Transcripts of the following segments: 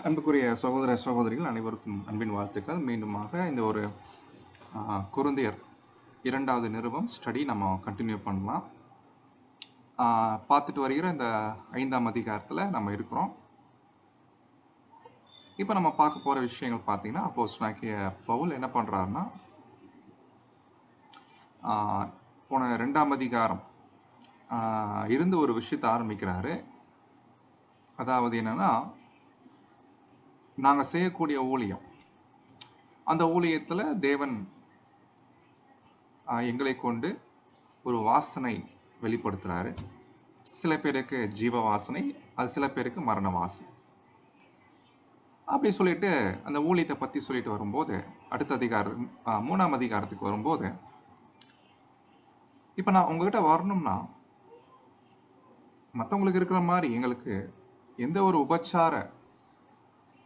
அன்புக்குரிய சகோதர சகோதரிகள் அனைவருக்கும் அன்பின் வாழ்த்துக்கள். மீண்டுமாக இந்த ஒரு குருந்தியர் 2வது நிருபம் ஸ்டடி நம்ம கண்டினியூ பண்ணலாம். பார்த்துட்டு வருகிற இந்த 5ஆம் அதிகாரத்தில் நம்ம இருக்கிறோம். இப்போ நம்ம பார்க்க போகிற விஷயங்கள் பார்த்தீங்கன்னா, அப்போஸ்தலனாகிய பவுல் என்ன பண்ணுறாருன்னா, போன 2ஆம் அதிகாரம் இருந்து ஒரு விஷயத்தை ஆரம்பிக்கிறாரு. அதாவது என்னன்னா, நாங்கள் செய்யக்கூடிய ஊழியம், அந்த ஊழியத்தில் தேவன் எங்களை கொண்டு ஒரு வாசனை வெளிப்படுத்துறாரு. சில பேருக்கு ஜீவ வாசனை, அது சில பேருக்கு மரண வாசனை. அப்படி சொல்லிட்டு அந்த ஊழியத்தை பற்றி சொல்லிட்டு வரும்போது, அடுத்த அதிகாரம் 3ஆம் அதிகாரத்துக்கு வரும்போது, இப்போ நான் உங்ககிட்ட வரணும்னா மற்றவங்களுக்கு இருக்கிற மாதிரி எங்களுக்கு எந்த ஒரு உபச்சார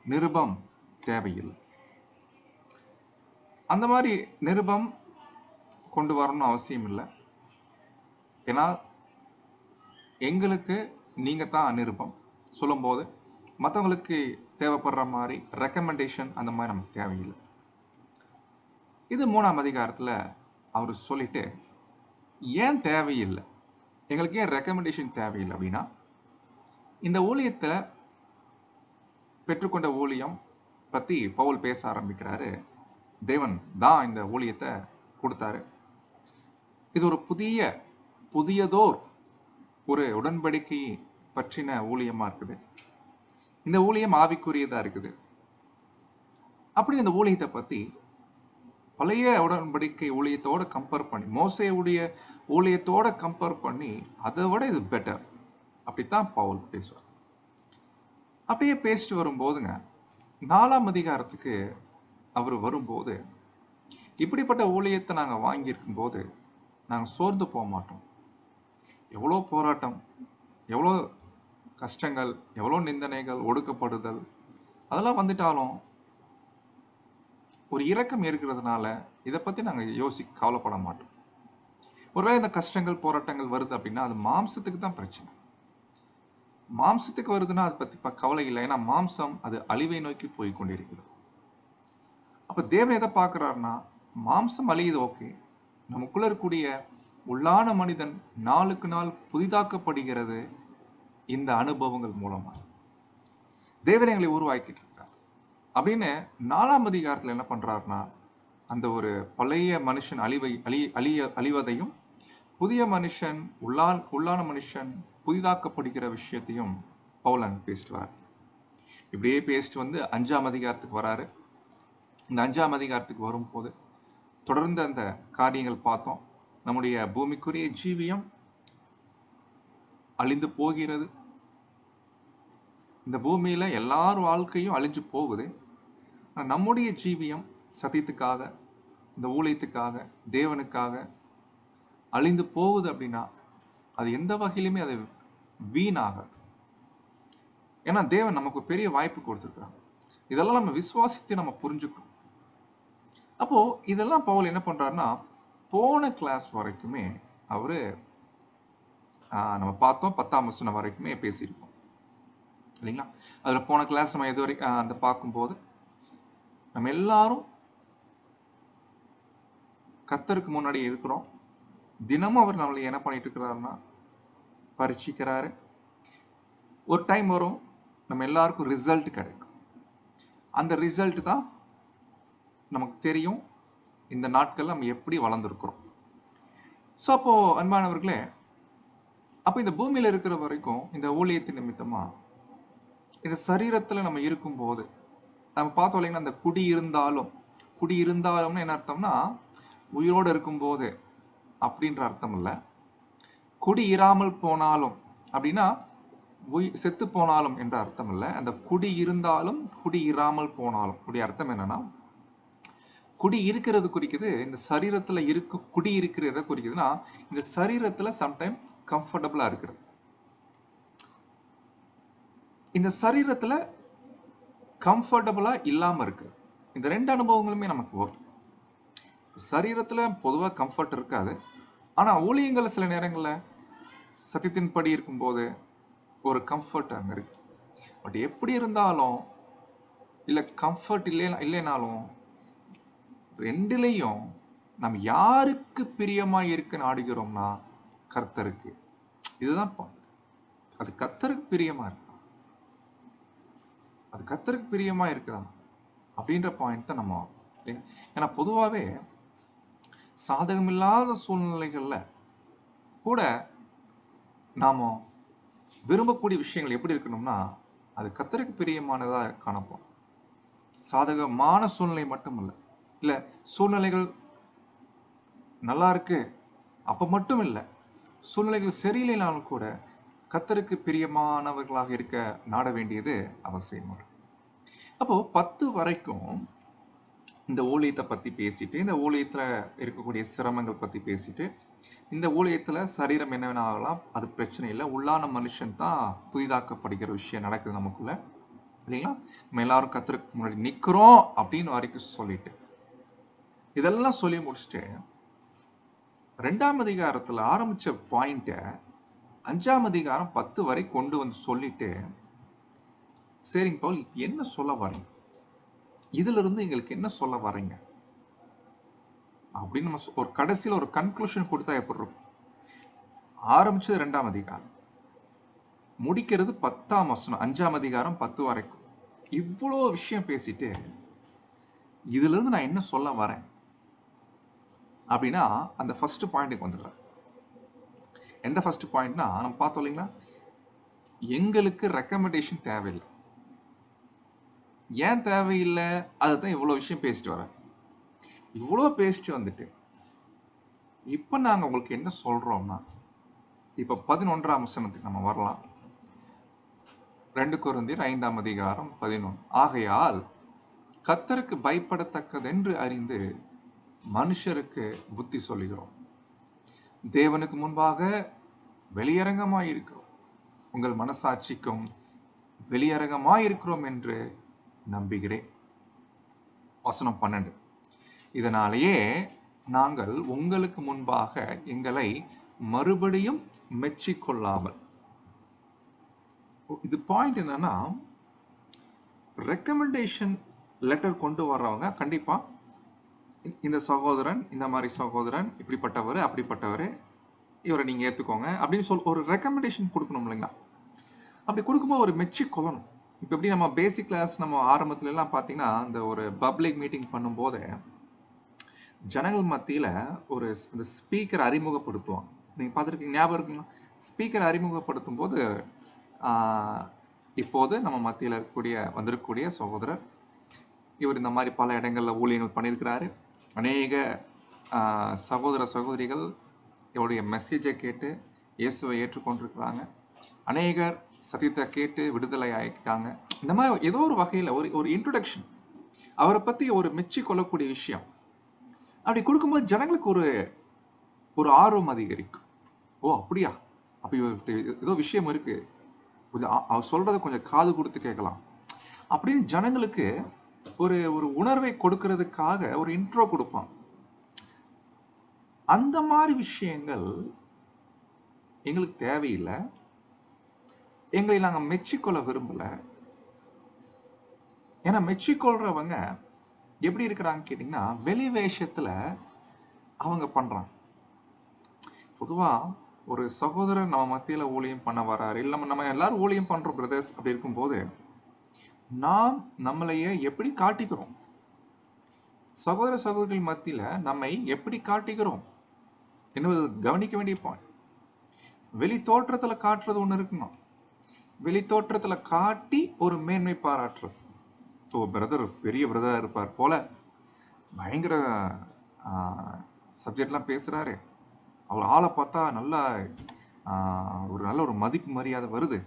நிருபம் தேவையில்லை. அந்த மாதிரி நிருபம் கொண்டு வரணும்னு அவசியம் இல்லை. ஏன்னா எங்களுக்கு நீங்க தான் நிருபம் சொல்லும்போது மற்றவங்களுக்கு தேவைப்படுற மாதிரி ரெக்கமெண்டேஷன் அந்த மாதிரி நமக்கு தேவையில்லை. இது 3ஆம் அதிகாரத்தில் அவர் சொல்லிட்டு, ஏன் தேவையில்லை, எங்களுக்கு ஏன் ரெக்கமெண்டேஷன் தேவையில்லை அப்படின்னா, இந்த ஊழியத்தில் பெற்றுக்கொண்ட ஊழியம் பற்றி பவுல் பேச ஆரம்பிக்கிறாரு. தேவன் தான் இந்த ஊழியத்தை கொடுத்தாரு. இது ஒரு புதியதோர் ஒரு உடன்படிக்கை பற்றின ஊழியமா இருக்குது. இந்த ஊழியம் ஆவிக்குரியதா இருக்குது. அப்படி இந்த ஊழியத்தை பத்தி பழைய உடன்படிக்கை ஊழியத்தோட கம்பேர் பண்ணி, மோசேயுடைய ஊழியத்தோட கம்பேர் பண்ணி, அதை விட இது பெட்டர், அப்படித்தான் பவுல் பேசுவார். அப்படியே பேசிட்டு வரும்போதுங்க, 4ஆம் அதிகாரத்துக்கு அவர் வரும்போது, இப்படிப்பட்ட ஊழியத்தை நாங்கள் வாங்கியிருக்கும் போது நாங்கள் சோர்ந்து போக மாட்டோம். எவ்வளோ போராட்டம், எவ்வளோ கஷ்டங்கள், எவ்வளோ நிந்தனைகள், ஒடுக்கப்படுதல், அதெல்லாம் வந்துட்டாலும் ஒரு இரக்கம் இருக்கிறதுனால இதை பற்றி நாங்கள் கவலைப்பட மாட்டோம். ஒருவேளை இந்த கஷ்டங்கள் போராட்டங்கள் வருது அப்படின்னா அது மாம்சத்துக்கு தான் பிரச்சனை. மாம்சத்துக்கு வருதுன்னா அதை பற்றி கவலை இல்லை. ஏன்னா மாம்சம் அது அழிவை நோக்கி போய் கொண்டிருக்கிறது. அப்போ தேவன் எதை பார்க்குறாருன்னா, மாம்சம் அழியுது, ஓகே, நமக்குள்ள இருக்கக்கூடிய உள்ளான மனிதன் நாளுக்கு நாள் புதிதாக்கப்படுகிறது இந்த அனுபவங்கள் மூலமா. தேவன் எங்களை உருவாக்கிட்டு இருக்கார் அப்படின்னு 4ஆம் அதிகாரத்தில் என்ன பண்றாருன்னா, அந்த ஒரு பழைய மனுஷன் அழிவதையும் புதிய மனுஷன் உள்ளான மனுஷன் புதிதாக்கப்படுகிற விஷயத்தையும் பவுல் அங்க பேசிட்டு வரார். இப்படியே பேசிட்டு வந்து 5ஆம் அதிகாரத்துக்கு வராரு. இந்த 5ஆம் அதிகாரத்துக்கு வரும்போது தொடர்ந்து அந்த காரியங்கள் பார்த்தோம். நம்முடைய பூமிக்குரிய ஜீவியம் அழிந்து போகிறது. இந்த பூமியில எல்லார் வாழ்க்கையும் அழிஞ்சு போகுது. நம்முடைய ஜீவியம் சத்தியத்துக்காக, இந்த ஊழியத்துக்காக, தேவனுக்காக அழிந்து போகுது அப்படின்னா அது எந்த வகையிலுமே அது வீணாகாது. ஏன்னா தேவன் நமக்கு பெரிய வாய்ப்பு கொடுத்துருக்காங்க. இதெல்லாம் நம்ம விசுவாசித்து நம்ம புரிஞ்சுக்கணும். அப்போ இதெல்லாம் பவுல் என்ன பண்றாருன்னா, போன கிளாஸ் வரைக்குமே அவரு நம்ம பார்த்தோம், 10ஆம் வசனம் வரைக்குமே பேசியிருக்கோம் இல்லைங்களா? அதுல போன கிளாஸ் நம்ம எது வரைக்கும் அந்த பார்க்கும்போது, நம்ம எல்லாரும் கர்த்தருக்கு முன்னாடி இருக்கிறோம். தினமும் அவர் நம்மளை என்ன பண்ணிட்டு இருக்கிறாருன்னா பரீட்சிக்கிறாரு. ஒரு டைம் வரும், நம்ம எல்லாருக்கும் ரிசல்ட் கிடைக்கும். அந்த ரிசல்ட் தான் நமக்கு தெரியும் இந்த நாட்கள் நம்ம எப்படி வளர்ந்துருக்கிறோம். ஸோ அப்போ அன்பானவர்களே, அப்போ இந்த பூமியில இருக்கிற வரைக்கும் இந்த ஊழியத்தின் நிமித்தமா இந்த சரீரத்துல நம்ம இருக்கும்போது நம்ம பார்த்தோம் இல்லைங்கன்னா, அந்த குடி இருந்தாலும்னு என்ன அர்த்தம்னா, உயிரோடு இருக்கும்போது அப்படின்ற அர்த்தம் இல்லை. குடி இராமல் போனாலும் அப்படின்னா செத்து போனாலும் என்ற அர்த்தம் இல்லை. அந்த குடி இருந்தாலும் குடி இராமல் போனாலும் குடி அர்த்தம் என்னன்னா, குடி இருக்கிறது குறிக்குது. இந்த சரீரத்துல குடி இருக்கிறத குறிக்குதுன்னா, இந்த சரீரத்துல சம்டைம் கம்ஃபர்டபுளா இருக்கிறது. இந்த சரீரத்துல கம்ஃபர்டபுளா இல்லாம இருக்கு. இந்த 2 அனுபவங்களுமே நமக்கு வரும். சரீரத்துல பொதுவா கம்ஃபர்ட் இருக்காது. ஆனா ஊழியங்கள் சில நேரங்கள்ல சத்தியத்தின்படி இருக்கும்போது ஒரு கம்ஃபர்ட் அங்க இருக்கு. பட் எப்படி இருந்தாலும் இல்ல கம்ஃபர்ட் இல்லைனாலும் ரெண்டுலையும் நம்ம யாருக்கு பிரியமா இருக்க நாடுகிறோம்னா கர்த்தருக்கு. இதுதான் அது கர்த்தருக்கு பிரியமா இருக்கு, அது கர்த்தருக்கு பிரியமா இருக்குதான் அப்படின்ற பாயிண்ட் தான் நம்ம. ஏன்னா பொதுவாவே சாதகமில்லாத சூழ்நிலைகள்ல கூட நாம விரும்பக்கூடிய விஷயங்கள் எப்படி இருக்கணும்னா அது கர்த்தருக்கு பிரியமானதா காணப்போம். சாதகமான சூழ்நிலை மட்டும் இல்ல சூழ்நிலைகள் நல்லா இருக்கு அப்ப மட்டும் இல்ல, சூழ்நிலைகள் சரியில்லைனாலும் கூட கர்த்தருக்கு பிரியமானவர்களாக இருக்க நாட வேண்டியது அவசியம். அப்போ 10 வரைக்கும் இந்த ஊழியத்தை பத்தி பேசிட்டு, இந்த ஊழியத்துல இருக்கக்கூடிய சிரமங்கள் பத்தி பேசிட்டு, இந்த ஊழியத்துல சரீரம் என்ன வேணா ஆகலாம், அது பிரச்சனை இல்லை, உள்ளான மனுஷன் தான் புதிதாக்கப்படுகிற விஷயம் நடக்குது நமக்குள்ள, இல்லைங்களா? நம்ம எல்லாரும் கர்த்தருக்கு முன்னாடி நிக்கிறோம் அப்படின்னு வரைக்கும் சொல்லிட்டு, இதெல்லாம் சொல்லி முடிச்சுட்டு 2ஆம் அதிகாரத்துல ஆரம்பிச்ச பாயிண்ட 5ஆம் அதிகாரம் 10 வரை கொண்டு வந்து சொல்லிட்டு, சரிங்க பவுல் என்ன சொல்ல வரீங்க, இதுல இருந்து எங்களுக்கு என்ன சொல்ல வரீங்க அப்படின்னு நம்ம ஒரு கடைசியில ஒரு கன்க்ளூஷன் கொடுத்தா எப்படி இருக்கும்? ஆரம்பிச்சது 2ஆம் அதிகாரம், முடிக்கிறது 10ஆம் வசனம், 5ஆம் அதிகாரம் 10 வரைக்கும் இவ்வளோ விஷயம் பேசிட்டு இதுல இருந்து நான் என்ன சொல்ல வரேன் அப்படின்னா அந்த ஃபர்ஸ்ட் பாயிண்ட்டுக்கு வந்துடுறேன். எந்த ஃபர்ஸ்ட் பாயிண்ட்னா நம்ம பார்த்தோம் இல்லைங்களா, எங்களுக்கு ரெக்கமெண்டேஷன் தேவையில்லை. ஏன் தேவையில்லை? அதுதான் இவ்வளவு விஷயம் பேசிட்டு வரேன். இவ்வளவு பேசிட்டு வந்துட்டு இப்ப நாங்க உங்களுக்கு என்ன சொல்றோம்னா, இப்ப 11ஆம் வசனத்துக்கு நம்ம வரலாம். 2 கொரிந்தியர் 5ஆம் அதிகாரம் 11. ஆகையால் கர்த்தருக்கு பயப்படத்தக்கதென்று அறிந்து மனுஷருக்கு புத்தி சொல்லுகிறோம், தேவனுக்கு முன்பாக வெளியரங்கமாயிருக்கிறோம், உங்கள் மனசாட்சிக்கும் வெளியரங்கமாயிருக்கிறோம் என்று நம்புகிறேன். வசனம் 12. இதனாலேயே நாங்கள் உங்களுக்கு முன்பாக எங்களை மறுபடியும் மெச்சிக்கொள்ளாமல், இது பாயிண்ட் என்னன்னா, ரெக்கமெண்டேஷன் லெட்டர் கொண்டு வர்றவங்க கண்டிப்பா இந்த சகோதரன், இந்த மாதிரி சகோதரன் இப்படிப்பட்டவர் அப்படிப்பட்டவர், இவரை நீங்க ஏத்துக்கோங்க அப்படின்னு சொல்லி ஒரு ரெக்கமெண்டேஷன் கொடுக்கணும் இல்லைங்களா? அப்படி கொடுக்கும்போது ஒரு மெச்சி கொள்ளணும். இப்ப எப்படி நம்ம பேசிக் கிளாஸ் நம்ம ஆரம்பத்துல எல்லாம் பாத்தீங்கன்னா இந்த ஒரு பப்ளிக் மீட்டிங் பண்ணும் போது ஜனங்கள் மத்தியில ஒரு இந்த ஸ்பீக்கர் அறிமுகப்படுத்துவாங்க. நீங்க பார்த்துருக்கீங்க, ஞாபகம் இருக்குங்களா? ஸ்பீக்கர் அறிமுகப்படுத்தும் போது இப்போது நம்ம மத்தியில வந்திருக்கக்கூடிய சகோதரர் இவர் இந்த மாதிரி பல இடங்கள்ல ஊழியர்கள் பண்ணியிருக்கிறாரு, அநேக சகோதர சகோதரிகள் இவருடைய மெசேஜை கேட்டு இயேசுவை ஏற்றுக்கொண்டிருக்கிறாங்க, அநேகர் சத்தியத்தை கேட்டு விடுதலை ஆகிட்டாங்க. இந்த மாதிரி ஏதோ ஒரு வகையில ஒரு இன்ட்ரோடக்ஷன், அவரை பத்தி ஒரு மெச்சி கொள்ளக்கூடிய விஷயம் அப்படி கொடுக்கும்போது ஜனங்களுக்கு ஒரு ஆர்வம் அதிகரிக்கும். ஓ அப்படியா, அப்ப ஏதோ விஷயம் இருக்கு, கொஞ்சம் அவர் சொல்றதை கொஞ்சம் காது கொடுத்து கேட்கலாம் அப்படின்னு ஜனங்களுக்கு ஒரு உணர்வை கொடுக்கிறதுக்காக ஒரு இன்ட்ரோ கொடுப்பான். அந்த மாதிரி விஷயங்கள் எங்களுக்கு தேவையில்லை, எங்களை நாங்க மெச்சிக்கொள்ள விரும்பல. ஏன்னா மெச்சிக்கொள்றவங்க எப்படி இருக்கிறாங்க கேட்டீங்கன்னா, வெளி வேஷத்துல அவங்க பண்றாங்க. பொதுவா ஒரு சகோதரர் நம்ம மத்தியில ஊழியம் பண்ண வராரு, இல்ல நம்ம எல்லாரும் ஊழியம் பண்றோம் பிரதர்ஸ், அப்படி இருக்கும் போது நாம் நம்மளையே எப்படி காட்டிக்கிறோம், சகோதர சகோதரிகள் மத்தியில நம்மை எப்படி காட்டிக்கிறோம் என்பது கவனிக்க வேண்டிய பாயிண்ட். வெளி தோற்றத்துல காட்டுறது ஒண்ணு இருக்கணும், வெளி தோற்றத்துல காட்டி ஒரு மேன்மை பாராட்டுறது. ஓ பிரதர் பெரிய பிரதர் இருப்பார் போல, பயங்கர சப்ஜெக்ட்லாம் பேசுறாரு, அவர் ஆளை பார்த்தா நல்லா நல்ல ஒரு மதிப்பு மரியாதை வருது,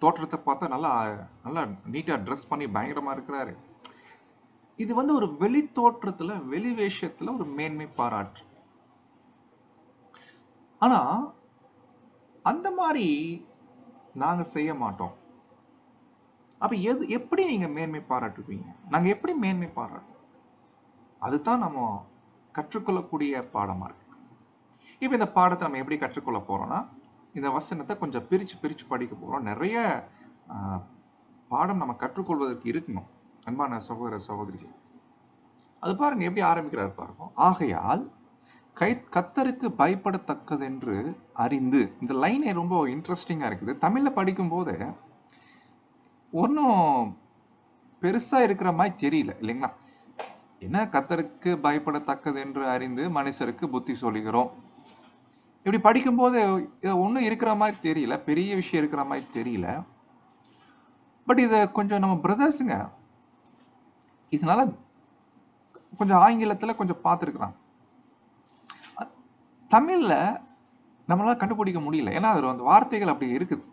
தோற்றத்தை பார்த்தா நல்லா நல்லா நீட்டா ட்ரெஸ் பண்ணி பயங்கரமா இருக்கிறாரு. இது ஒரு வெளி தோற்றத்துல வெளி வேஷத்துல ஒரு மேன்மை பாராட்டு. ஆனா அந்த மாதிரி நாங்க செய்ய மாட்டோம். அப்ப எப்படி நீங்க மேன்மை பாராட்டுவீங்க? நாங்க எப்படி மேன்மை பாராட்டுவோம்? அதுதான் நம்ம கற்றுக்கொள்ளக்கூடிய பாடமா இருக்கு. இப்ப இந்த பாடத்தை நம்ம எப்படி கற்றுக்கொள்ள போறோம்னா, இந்த வசனத்தை கொஞ்சம் பிரிச்சு படிக்க போறோம். நிறைய பாடம் நம்ம கற்றுக்கொள்வதற்கு இருக்கணும். அன்பான சகோதர சகோதரிகள், அது பாருங்க எப்படி ஆரம்பிக்கிறார் பாருங்க. ஆகையால் கர்த்தருக்கு பயப்படத்தக்கதென்று அறிந்து. இந்த லைனே ரொம்ப இன்ட்ரெஸ்டிங்கா இருக்குது. தமிழ்ல படிக்கும் போது ஒன்னும் பெருசா இருக்கிற மாதிரி தெரியல இல்லைங்களா? என்ன கர்த்தருக்கு பயப்படத்தக்கது என்று அறிந்து மனுஷருக்கு புத்தி சொல்லுகிறோம். இப்படி படிக்கும் போது ஒன்னும் இருக்கிற மாதிரி தெரியல, பெரிய விஷயம் இருக்கிற மாதிரி தெரியல. பட் இத கொஞ்சம் நம்ம பிரதர்ஸுங்க இதனால கொஞ்சம் ஆங்கிலத்துல கொஞ்சம் பார்த்துருக்குறாங்க. தமிழ்ல நம்மளால கண்டுபிடிக்க முடியல, ஏன்னா அது அந்த வார்த்தைகள் அப்படி இருக்குது.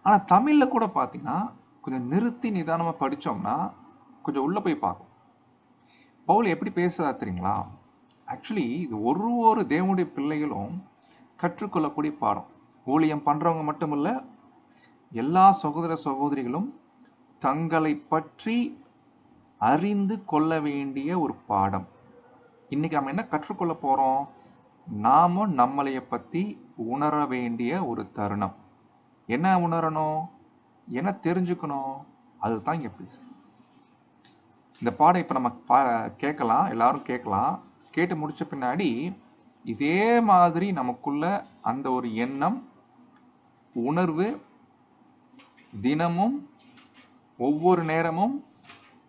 ஆனா தமிழ்ல கூட பாத்தீங்கன்னா கொஞ்சம் நிறுத்தி நிதானமா படிச்சோம்னா கொஞ்சம் உள்ள போய் பார்க்கும். பவுல் எப்படி பேசுறா தெரியுங்களா? ஆக்சுவலி இது ஒரு தேவனுடைய பிள்ளைகளும் கற்றுக்கொள்ளக்கூடிய பாடம். ஊழியம் பண்றவங்க மட்டுமல்ல, எல்லா சகோதர சகோதரிகளும் தங்களை பற்றி அறிந்து கொள்ள வேண்டிய ஒரு பாடம். இன்னைக்கு நம்ம என்ன கற்றுக்கொள்ள போறோம்? நாம நம்மளைய பத்தி உணர வேண்டிய ஒரு தருணம். என்ன உணரணும், என்ன தெரிஞ்சுக்கணும், அதுதான் இங்க பேசுறோம். இந்த பாடம் இப்ப நம்ம கேட்கலாம், எல்லாரும் கேட்கலாம். கேட்டு முடிச்ச பின்னாடி இதே மாதிரி நமக்குள்ள அந்த ஒரு எண்ணம், உணர்வு தினமும் ஒவ்வொரு நேரமும்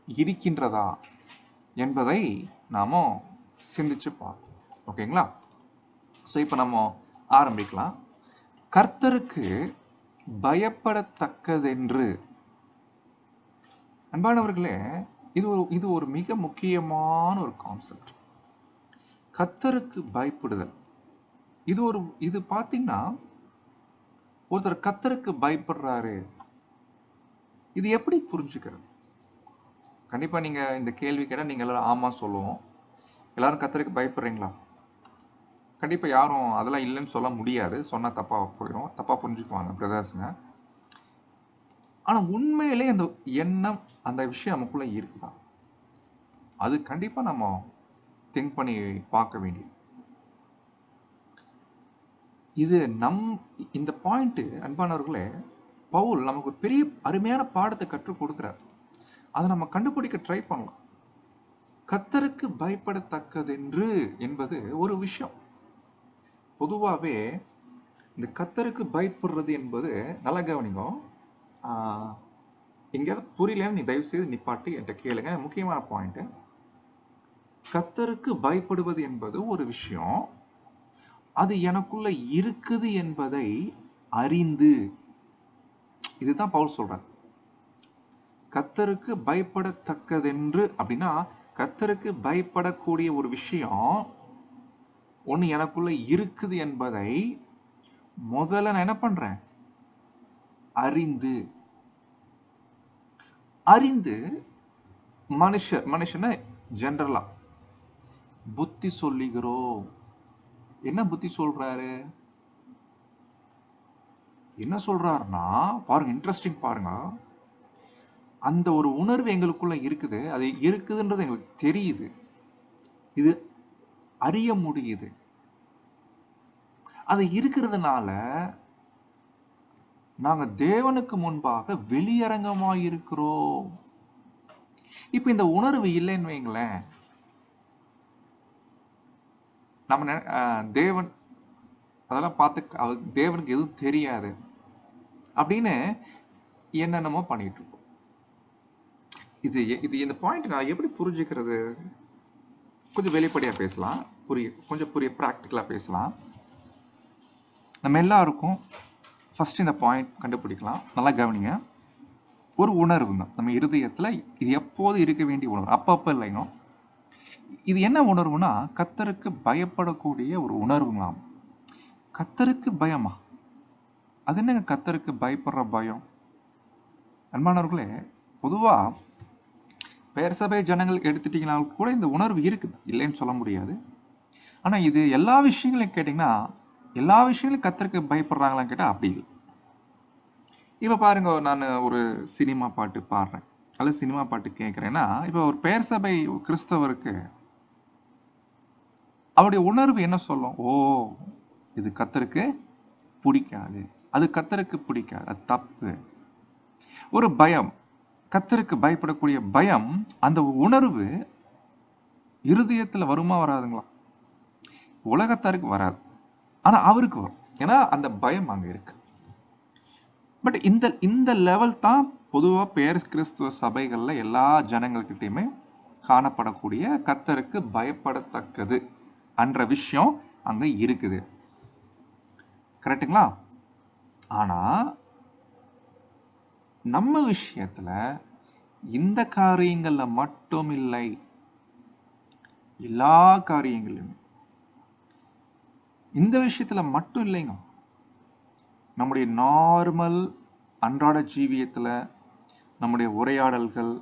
இருக்கின்றதா என்பதை நாம சிந்திச்சு பார்ப்போம். ஓகேங்களா? சோ இப்ப நம்ம ஆரம்பிக்கலாம். கர்த்தருக்கு பயப்படத்தக்கதென்று. அன்பானவர்களே, இது ஒரு மிக முக்கியமான ஒரு கான்செப்ட். கர்த்தருக்கு பயப்படுதல். இது பாத்தீங்கன்னா ஒருத்தர் கர்த்தருக்கு பயப்படுறாரு, இது எப்படி புரிஞ்சுக்கிறது? கண்டிப்பா நீங்க இந்த கேள்வி கேட்டா நீங்க எல்லாரும் ஆமா சொல்லுவோம். எல்லாரும் கர்த்தருக்கு பயப்படுறீங்களா? கண்டிப்பா யாரும் அதெல்லாம் இல்லைன்னு சொல்ல முடியாது. சொன்னா தப்பா போயிடும், தப்பா புரிஞ்சுக்குவாங்க பிரதர்ஸ்ங்க. ஆனா உண்மையிலே அந்த எண்ணம், அந்த விஷயம் நமக்குள்ள இருக்குதா? அது கண்டிப்பா நம்ம திங்க் பண்ணி பார்க்க வேண்டியது. இது இந்த பாயிண்ட் அன்பானவர்களே, பவுல் நமக்கு ஒரு பெரிய அருமையான பாடத்தை கற்றுக் கொடுக்கிறார். அதை நம்ம கண்டுபிடிக்க ட்ரை பண்ணலாம். கர்த்தருக்கு பயப்படத்தக்கதென்று என்பது ஒரு விஷயம். பொதுவாவே இந்த கர்த்தருக்கு பயப்படுறது என்பது, நல்லா கவனிங்க, எங்கேயாவது புரியலன்னு நீ தயவு செய்து நிப்பாட்டி என்கிட்ட கேளுங்க. முக்கியமான பாயிண்ட். கர்த்தருக்கு பயப்படுவது என்பது ஒரு விஷயம், அது எனக்குள்ள இருக்குது என்பதை அறிந்து. இதுதான் பவுல் சொல்றார். கர்த்தருக்கு பயப்படத்தக்கதென்று அப்படின்னா, கர்த்தருக்கு பயப்படக்கூடிய ஒரு விஷயம் ஒண்ணு எனக்குள்ள இருக்குது என்பதை முதல்ல நான் என்ன பண்றேன்? அறிந்து மனுஷனை ஜெனரலா புத்தி சொல்லுகிறோம். என்ன புத்தி சொல்றாரு? என்ன சொல்றாருன்னா பாருங்க, இன்ட்ரெஸ்டிங் பாருங்க. அந்த ஒரு உணர்வு எங்களுக்குள்ள இருக்குது, அது இருக்குதுன்றது எங்களுக்கு தெரியுது, இது அறிய முடியுது. அது இருக்கிறதுனால நாங்க தேவனுக்கு முன்பாக வெளியரங்கமாயிருக்கிறோம். இப்ப இந்த உணர்வு இல்லைன்னு வைங்களேன், நம்ம தேவன் அதெல்லாம் பார்த்து தேவனுக்கு எதுவும் தெரியாது அப்படின்னு என்னென்னமோ பண்ணிட்டு இருக்கோம். இது இந்த பாயிண்ட் நான் எப்படி புரிஞ்சுக்கிறது? கொஞ்சம் வெளிப்படையா பேசலாம், கொஞ்சம் பிராக்டிக்கலா பேசலாம். நம்ம எல்லாருக்கும் ஃபர்ஸ்ட் இந்த பாயிண்ட் கண்டுபிடிக்கலாம். நல்லா கவனிங்க. ஒரு உணர்வு தான் நம்ம இருதயத்துல, இது எப்போது இருக்க வேண்டிய உணர்வு, அப்பப்ப இல்லைங்க. இது என்ன உணர்வுனா, கர்த்தருக்கு பயப்படக்கூடிய ஒரு உணர்வுங்களாம். கர்த்தருக்கு பயமா? அது என்னங்க கர்த்தருக்கு பயப்படுற பயம்? அன்பானவர்களே, பொதுவா பெயர் சபை ஜனங்கள் எடுத்துட்டீங்கன்னா கூட இந்த உணர்வு இருக்குது, இல்லைன்னு சொல்ல முடியாது. ஆனா இது எல்லா விஷயங்களையும் கேட்டீங்கன்னா, எல்லா விஷயங்களும் கர்த்தருக்கு பயப்படுறாங்களான்னு கேட்டா அப்படி இல்லை. இப்ப பாருங்க, நான் ஒரு சினிமா பாட்டு பாடுறேன் அல்லது சினிமா பாட்டு கேட்கிறேன்னா, இப்ப ஒரு பெயர் சபை கிறிஸ்தவருக்கு அவருடைய உணர்வு என்ன சொல்லும்? ஓ, இது கர்த்தருக்கு பிடிக்காது, அது கர்த்தருக்கு பிடிக்காது, அது தப்பு. ஒரு பயம், கர்த்தருக்கு பயப்படக்கூடிய பயம், அந்த உணர்வு இருதயத்துல வருமா வராதுங்களா? உலகத்தாருக்கு வராது, ஆனா அவருக்கு வரும். ஏன்னா அந்த பயம் அங்க இருக்கு. பட் இந்த இந்த லெவல் தான் பொதுவா பேர் கிறிஸ்துவ சபைகள்ல எல்லா ஜனங்கள்கிட்டயுமே காணப்படக்கூடிய கர்த்தருக்கு பயப்படத்தக்கது என்ற விஷயம் அங்க இருக்குது. கரெக்டுங்களா? ஆனா நம்ம விஷயத்துல இந்த காரியங்கள்ல மட்டும் இல்லை, எல்லா காரியங்களிலும் இந்த விஷயத்துல மட்டும் இல்லைங்க. நம்முடைய நார்மல் அன்றாட ஜீவியத்துல, நம்முடைய உரையாடல்கள்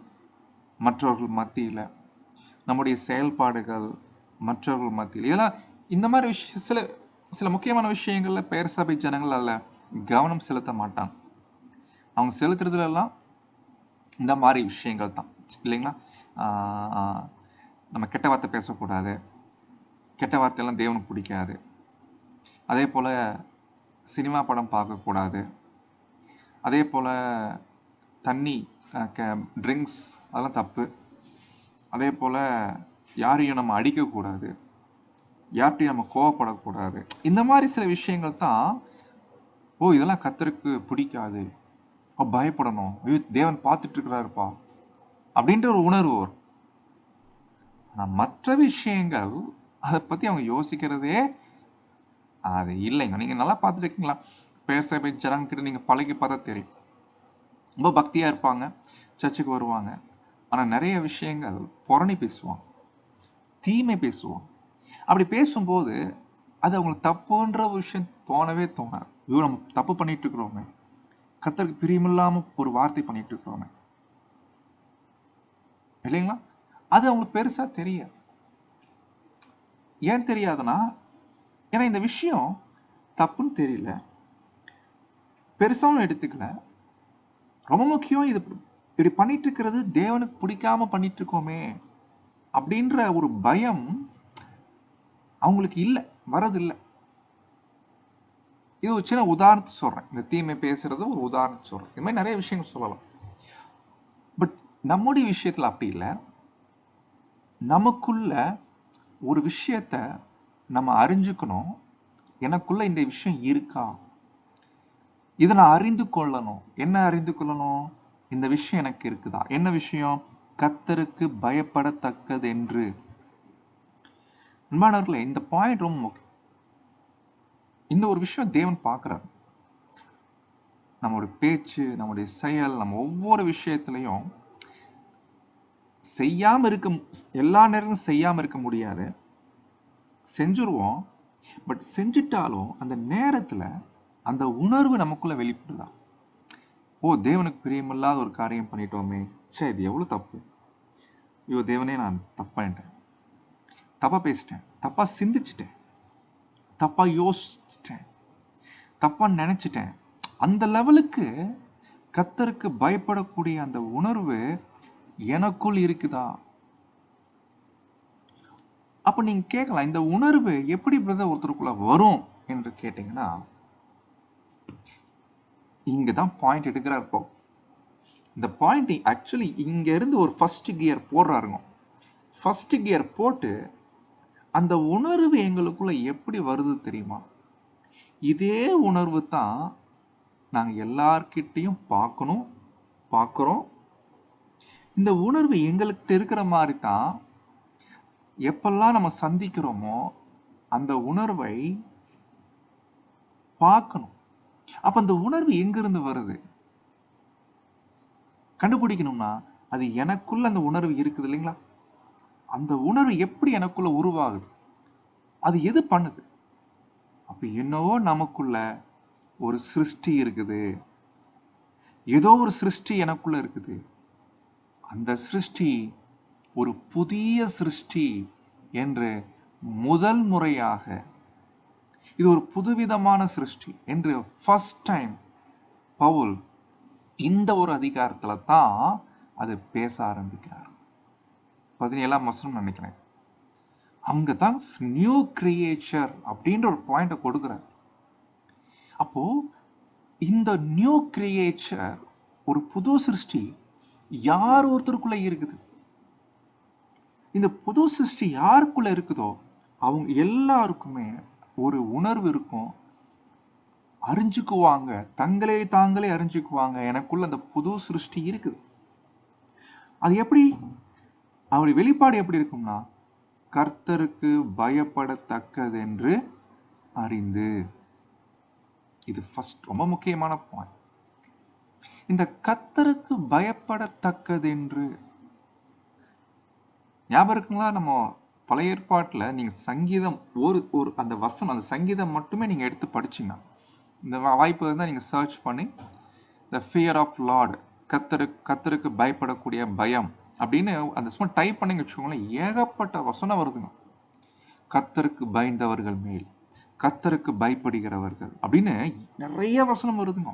மற்றவர்கள் மத்தியில, நம்முடைய செயல்பாடுகள் மற்றவர்கள் மத்தியில், இதெல்லாம் இந்த மாதிரி விஷயம் சில சில முக்கியமான விஷயங்கள்ல பெயர் சபை ஜனங்கள் அல்ல கவனம் செலுத்த மாட்டாங்க. அவங்க செலுத்துறதுல எல்லாம் இந்த மாதிரி விஷயங்கள் தான் இல்லைங்களா? நம்ம கெட்ட வார்த்தை பேசக்கூடாது, கெட்ட வார்த்தையெல்லாம் தேவனுக்கு பிடிக்காது, அதே போல சினிமா படம் பார்க்கக்கூடாது, அதே போல தண்ணி ட்ரிங்க்ஸ் அதெல்லாம் தப்பு, அதே போல யாரையும் நம்ம அடிக்கக்கூடாது, யார்கிட்டையும் நம்ம கோவப்படக்கூடாது. இந்த மாதிரி சில விஷயங்கள் தான் இதெல்லாம் கர்த்தருக்கு பிடிக்காது, பயப்படணும், தேவன் பார்த்துட்டு இருக்கிறாருப்பா அப்படின்ற ஒரு உணர்வு வரும். ஆனா மற்ற விஷயங்கள் அதை பத்தி அவங்க யோசிக்கிறதே அது இல்லைங்க. நீங்க நல்லா பார்த்துட்டு இருக்கீங்களா? பேர் சபை ஜனங்கிட்ட நீங்க பழகி பார்த்தா தெரியும். ரொம்ப பக்தியா இருப்பாங்க, சர்ச்சுக்கு வருவாங்க, ஆனா நிறைய விஷயங்கள் புரணி பேசுவாங்க, தீமை பேசுவாங்க. அப்படி பேசும்போது அது அவங்களுக்கு தப்புன்ற ஒரு விஷயம் தோணவே தோணாது. ஐயோ நம்ம தப்பு பண்ணிட்டு இருக்கிறோமே, கர்த்தருக்கு பிரியமில்லாம ஒரு வார்த்தை பண்ணிட்டு இருக்கிறோமே, இல்லைங்களா? அது அவங்களுக்கு பெருசா தெரியாது. ஏன் தெரியாதுன்னா, ஏன்னா இந்த விஷயம் தப்புன்னு தெரியல, பெருசாவும் எடுத்துக்கல. ரொம்ப முக்கியம், இது இப்படி பண்ணிட்டு இருக்கிறது தேவனுக்கு பிடிக்காம பண்ணிட்டு இருக்கோமே அப்படின்ற ஒரு பயம் அவங்களுக்கு இல்ல, வரதில்லை. இது ஒரு சின்ன உதாரணத்தை சொல்றேன். இந்த தீமை பேசுறது ஒரு உதாரணத்தை சொல்றேன். இது மாதிரி நிறைய விஷயங்கள் சொல்லலாம். பட் நம்முடைய விஷயத்துல அப்படி இல்லை. நமக்குள்ள ஒரு விஷயத்த நம்ம அறிஞ்சுக்கணும். எனக்குள்ள இந்த விஷயம் இருக்கா, இதை நான் அறிந்து கொள்ளணும். என்ன அறிந்து கொள்ளணும்? இந்த விஷயம் எனக்கு இருக்குதா? என்ன விஷயம்? கர்த்தருக்கு பயப்படத்தக்கது என்று. அன்பானவர்களே, இந்த பாயிண்ட் ரொம்ப முக்கியம். இந்த ஒரு விஷயம் தேவன் பார்க்கிறார். நம்மளுடைய பேச்சு, நம்முடைய செயல், நம்ம ஒவ்வொரு விஷயத்திலையும் செய்யாம இருக்க, எல்லா நேரமும் செய்யாம இருக்க முடியாது, செஞ்சுருவோம். பட் செஞ்சுட்டாலும் அந்த நேரத்துல அந்த உணர்வு நமக்குள்ள வெளிப்படுதா? தேவனுக்கு பிரியமில்லாத ஒரு காரியம் பண்ணிட்டோமே, சே இது எவ்வளவு தப்பு, ஐயோ தேவனே நான் தப்பாயிட்டேன், தப்பா பேசிட்டேன், தப்பா சிந்திச்சிட்டேன், தப்பா யோசிச்சிட்டேன், தப்பா நினைச்சிட்டேன். அந்த லெவலுக்கு கர்த்தருக்கு பயப்படக்கூடிய அந்த உணர்வு எனக்குள் இருக்குதா? அப்ப நீங்க கேட்கலாம், இந்த உணர்வு எப்படி பிரதர் ஒருத்தருக்குள்ள வரும் என்று கேட்டீங்கன்னா, இங்கதான் பாயிண்ட் எடுக்கிறார். இப்போ இந்த பாயிண்ட் ஆக்சுவலி இங்க இருந்து ஒரு ஃபர்ஸ்ட் கியர் போடுறாருங்க. ஃபர்ஸ்ட் கியர் போட்டு அந்த உணர்வு எங்களுக்குள்ள எப்படி வருது தெரியுமா? இதே உணர்வு தான் நாங்க எல்லார்கிட்டையும் பார்க்கிறோம். இந்த உணர்வு எங்களுக்கு இருக்கிற மாதிரி தான் எப்பெல்லாம் நம்ம சந்திக்கிறோமோ அந்த உணர்வை பார்க்கணும். அப்ப அந்த உணர்வு எங்கிருந்து வருது கண்டுபிடிக்கணும்னா, அது எனக்குள்ள அந்த உணர்வு இருக்குது இல்லைங்களா? அந்த உணர்வு எப்படி எனக்குள்ள உருவாகுது, அது எது பண்ணுது? அப்ப என்னவோ நமக்குள்ள ஒரு சிருஷ்டி இருக்குது, ஏதோ ஒரு சிருஷ்டி எனக்குள்ள இருக்குது. அந்த சிருஷ்டி ஒரு புதிய சிருஷ்டி என்று முதல் முறையாக, இது ஒரு புதுவிதமான சிருஷ்டி என்று ஃபர்ஸ்ட் டைம் பவுல் இந்த ஒரு அதிகாரத்துல தான் அது பேச ஆரம்பிக்கிறார். 17ஆம் வசனம் நினைக்கிறேன். அங்கதான் நியூ கிரியேச்சர் அப்படின்ற ஒரு பாயிண்ட கொடுக்கிறார். அப்போ இந்த நியூ கிரியேச்சர், ஒரு புது சிருஷ்டி, யார் ஒருத்தருக்குள்ள இருக்குது. இந்த புது சிருஷ்டி யாருக்குள்ள இருக்குதோ அவங்க எல்லாருக்குமே ஒரு உணர்வு இருக்கும். அறிஞ்சுக்குவாங்க, தங்களே தாங்களே அறிஞ்சுக்குவாங்க, எனக்குள்ள அந்த புது சிருஷ்டி இருக்குது. அது எப்படி? அவருடைய வெளிப்பாடு எப்படி இருக்கும்னா, கர்த்தருக்கு பயப்படத்தக்கதென்று அறிந்து. இது ஃபர்ஸ்ட் ரொம்ப முக்கியமான பாயிண்ட். இந்த கர்த்தருக்கு பயப்படத்தக்கதென்று ஞாபகம் இருக்குங்களா? நம்ம பழைய ஏற்பாட்டுல நீங்க சங்கீதம் ஒரு அந்த வசனம், அந்த சங்கீதம் மட்டுமே நீங்க எடுத்து படிச்சீங்கன்னா, இந்த வாய்ப்பு இருந்தா நீங்க சர்ச் பண்ணி the fear of Lord, கர்த்தருக்கு பயப்படக்கூடிய பயம் அப்படின்னு அந்த சும்மா டைப் பண்ணி வச்சுக்கோங்களேன், ஏகப்பட்ட வசனம் வருதுங்க. கர்த்தருக்கு பயந்தவர்கள் மேல், கர்த்தருக்கு பயப்படுகிறவர்கள் அப்படின்னு நிறைய வசனம் வருதுங்க.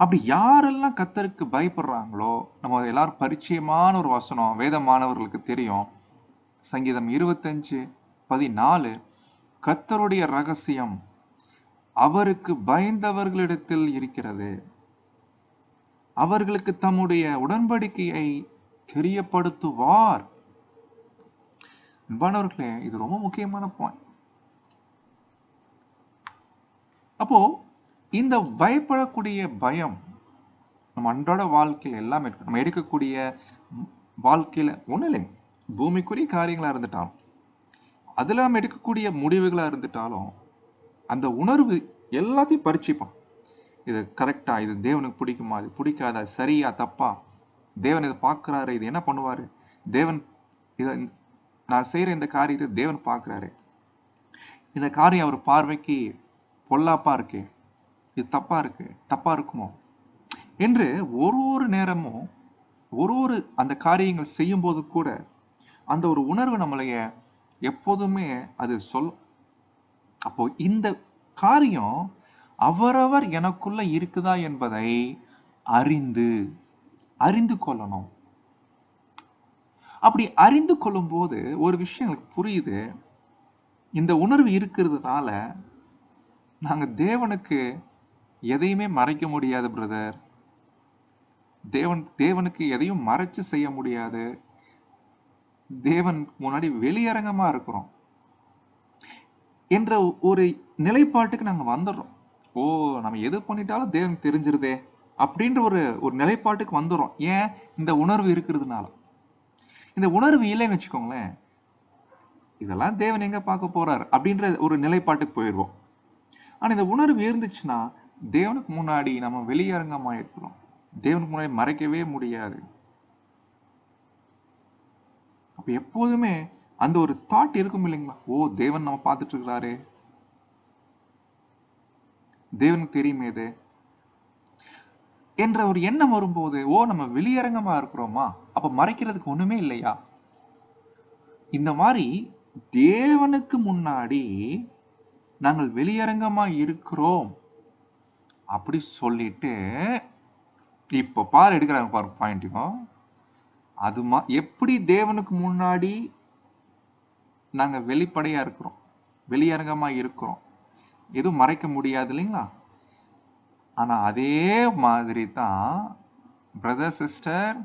அப்படி யாரெல்லாம் கர்த்தருக்கு பயப்படுறாங்களோ, நம்ம எல்லாரும் பரிச்சயமான ஒரு வசனம், வேத மாணவர்களுக்கு தெரியும். சங்கீதம் 25:14, கர்த்தருடைய ரகசியம் அவருக்கு பயந்தவர்களிடத்தில் இருக்கிறது, அவர்களுக்கு தம்முடைய உடன்படிக்கையை தெரியப்படுத்துவார். அன்பானவர்களே, இது ரொம்ப முக்கியமான பாயிண்ட். அப்போ இந்த பயப்படக்கூடிய பயம் நம்ம அன்றாட வாழ்க்கையில எல்லாமே இருக்கு. நம்ம எடுக்கக்கூடிய வாழ்க்கையில ஒண்ணும் இல்லைங்க, பூமிக்குரிய காரியங்களா இருந்துட்டாலும், அதுல நம்ம எடுக்கக்கூடிய முடிவுகளா இருந்துட்டாலும், அந்த உணர்வு எல்லாத்தையும் பரிச்சுப்போம். இது கரெக்டா, இது தேவனுக்கு பிடிக்குமா, இது பிடிக்காதா, சரியா தப்பா, தேவன் இதை பார்க்கிறாரு, இது என்ன பண்ணுவாரு, தேவன் இதை நான் செய்யற இந்த காரியத்தை தேவன் பார்க்கிறாரு, இந்த காரியம் அவர் பார்வைக்கு பொல்லாப்பா இருக்கு, இது தப்பா இருக்குமோ என்று ஒரு நேரமும் ஒரு அந்த காரியங்கள் செய்யும் போது கூட அந்த ஒரு உணர்வு நம்மளைய எப்போதுமே அது சொல்லும். அப்போ இந்த காரியம் அவரவர் எனக்குள்ள இருக்குதா என்பதை அறிந்து கொள்ளணும். அப்படி அறிந்து கொள்ளும் போது ஒரு விஷயம் எங்களுக்கு புரியுது. இந்த உணர்வு இருக்கிறதுனால நாங்க தேவனுக்கு எதையுமே மறைக்க முடியாது பிரதர். தேவனுக்கு எதையும் மறைச்சு செய்ய முடியாது. தேவன் முன்னாடி வெளியரங்கமா இருக்கிறோம் என்ற ஒரு நிலைப்பாட்டுக்கு நாங்க வந்துடுறோம். ஓ, நம்ம எது பண்ணிட்டாலும் தேவன் தெரிஞ்சிருதே அப்படின்ற ஒரு நிலைப்பாட்டுக்கு வந்துடுறோம். ஏன்? இந்த உணர்வு இருக்கிறதுனால. இந்த உணர்வு இல்லைன்னு வச்சுக்கோங்களேன், இதெல்லாம் தேவன் எங்க பார்க்க போறார் அப்படின்ற ஒரு நிலைப்பாட்டுக்கு போயிடுவோம். ஆனா இந்த உணர்வு இருந்துச்சுன்னா தேவனுக்கு முன்னாடி நம்ம வெளியரங்கமா இருக்கிறோம். தேவனுக்கு முன்னாடி மறைக்கவே முடியாது. அப்ப எப்போதுமே அந்த ஒரு தாட் இருக்கும் இல்லைங்களா? ஓ, தேவன் நம்ம பார்த்துட்டு இருக்கிறாரு, தேவனுக்கு தெரியுமே இது என்ற ஒரு எண்ணம் வரும்போது, ஓ நம்ம வெளியரங்கமா இருக்கிறோமா, அப்ப மறைக்கிறதுக்கு ஒண்ணுமே இல்லையா? இந்த மாதிரி தேவனுக்கு முன்னாடி நாங்கள் வெளியரங்கமா இருக்கிறோம் அப்படி சொல்லிட்டு இப்ப பாரு எடுக்கிறாங்க பாரு பாயிண்ட்டும். அது எப்படி தேவனுக்கு முன்னாடி நாங்க வெளிப்படையா இருக்கிறோம், வெளியரங்கமா இருக்கிறோம், எதுவும் மறைக்க முடியாது இல்லைங்களா? ஆனா அதே மாதிரி தான் பிரதர் சிஸ்டர்,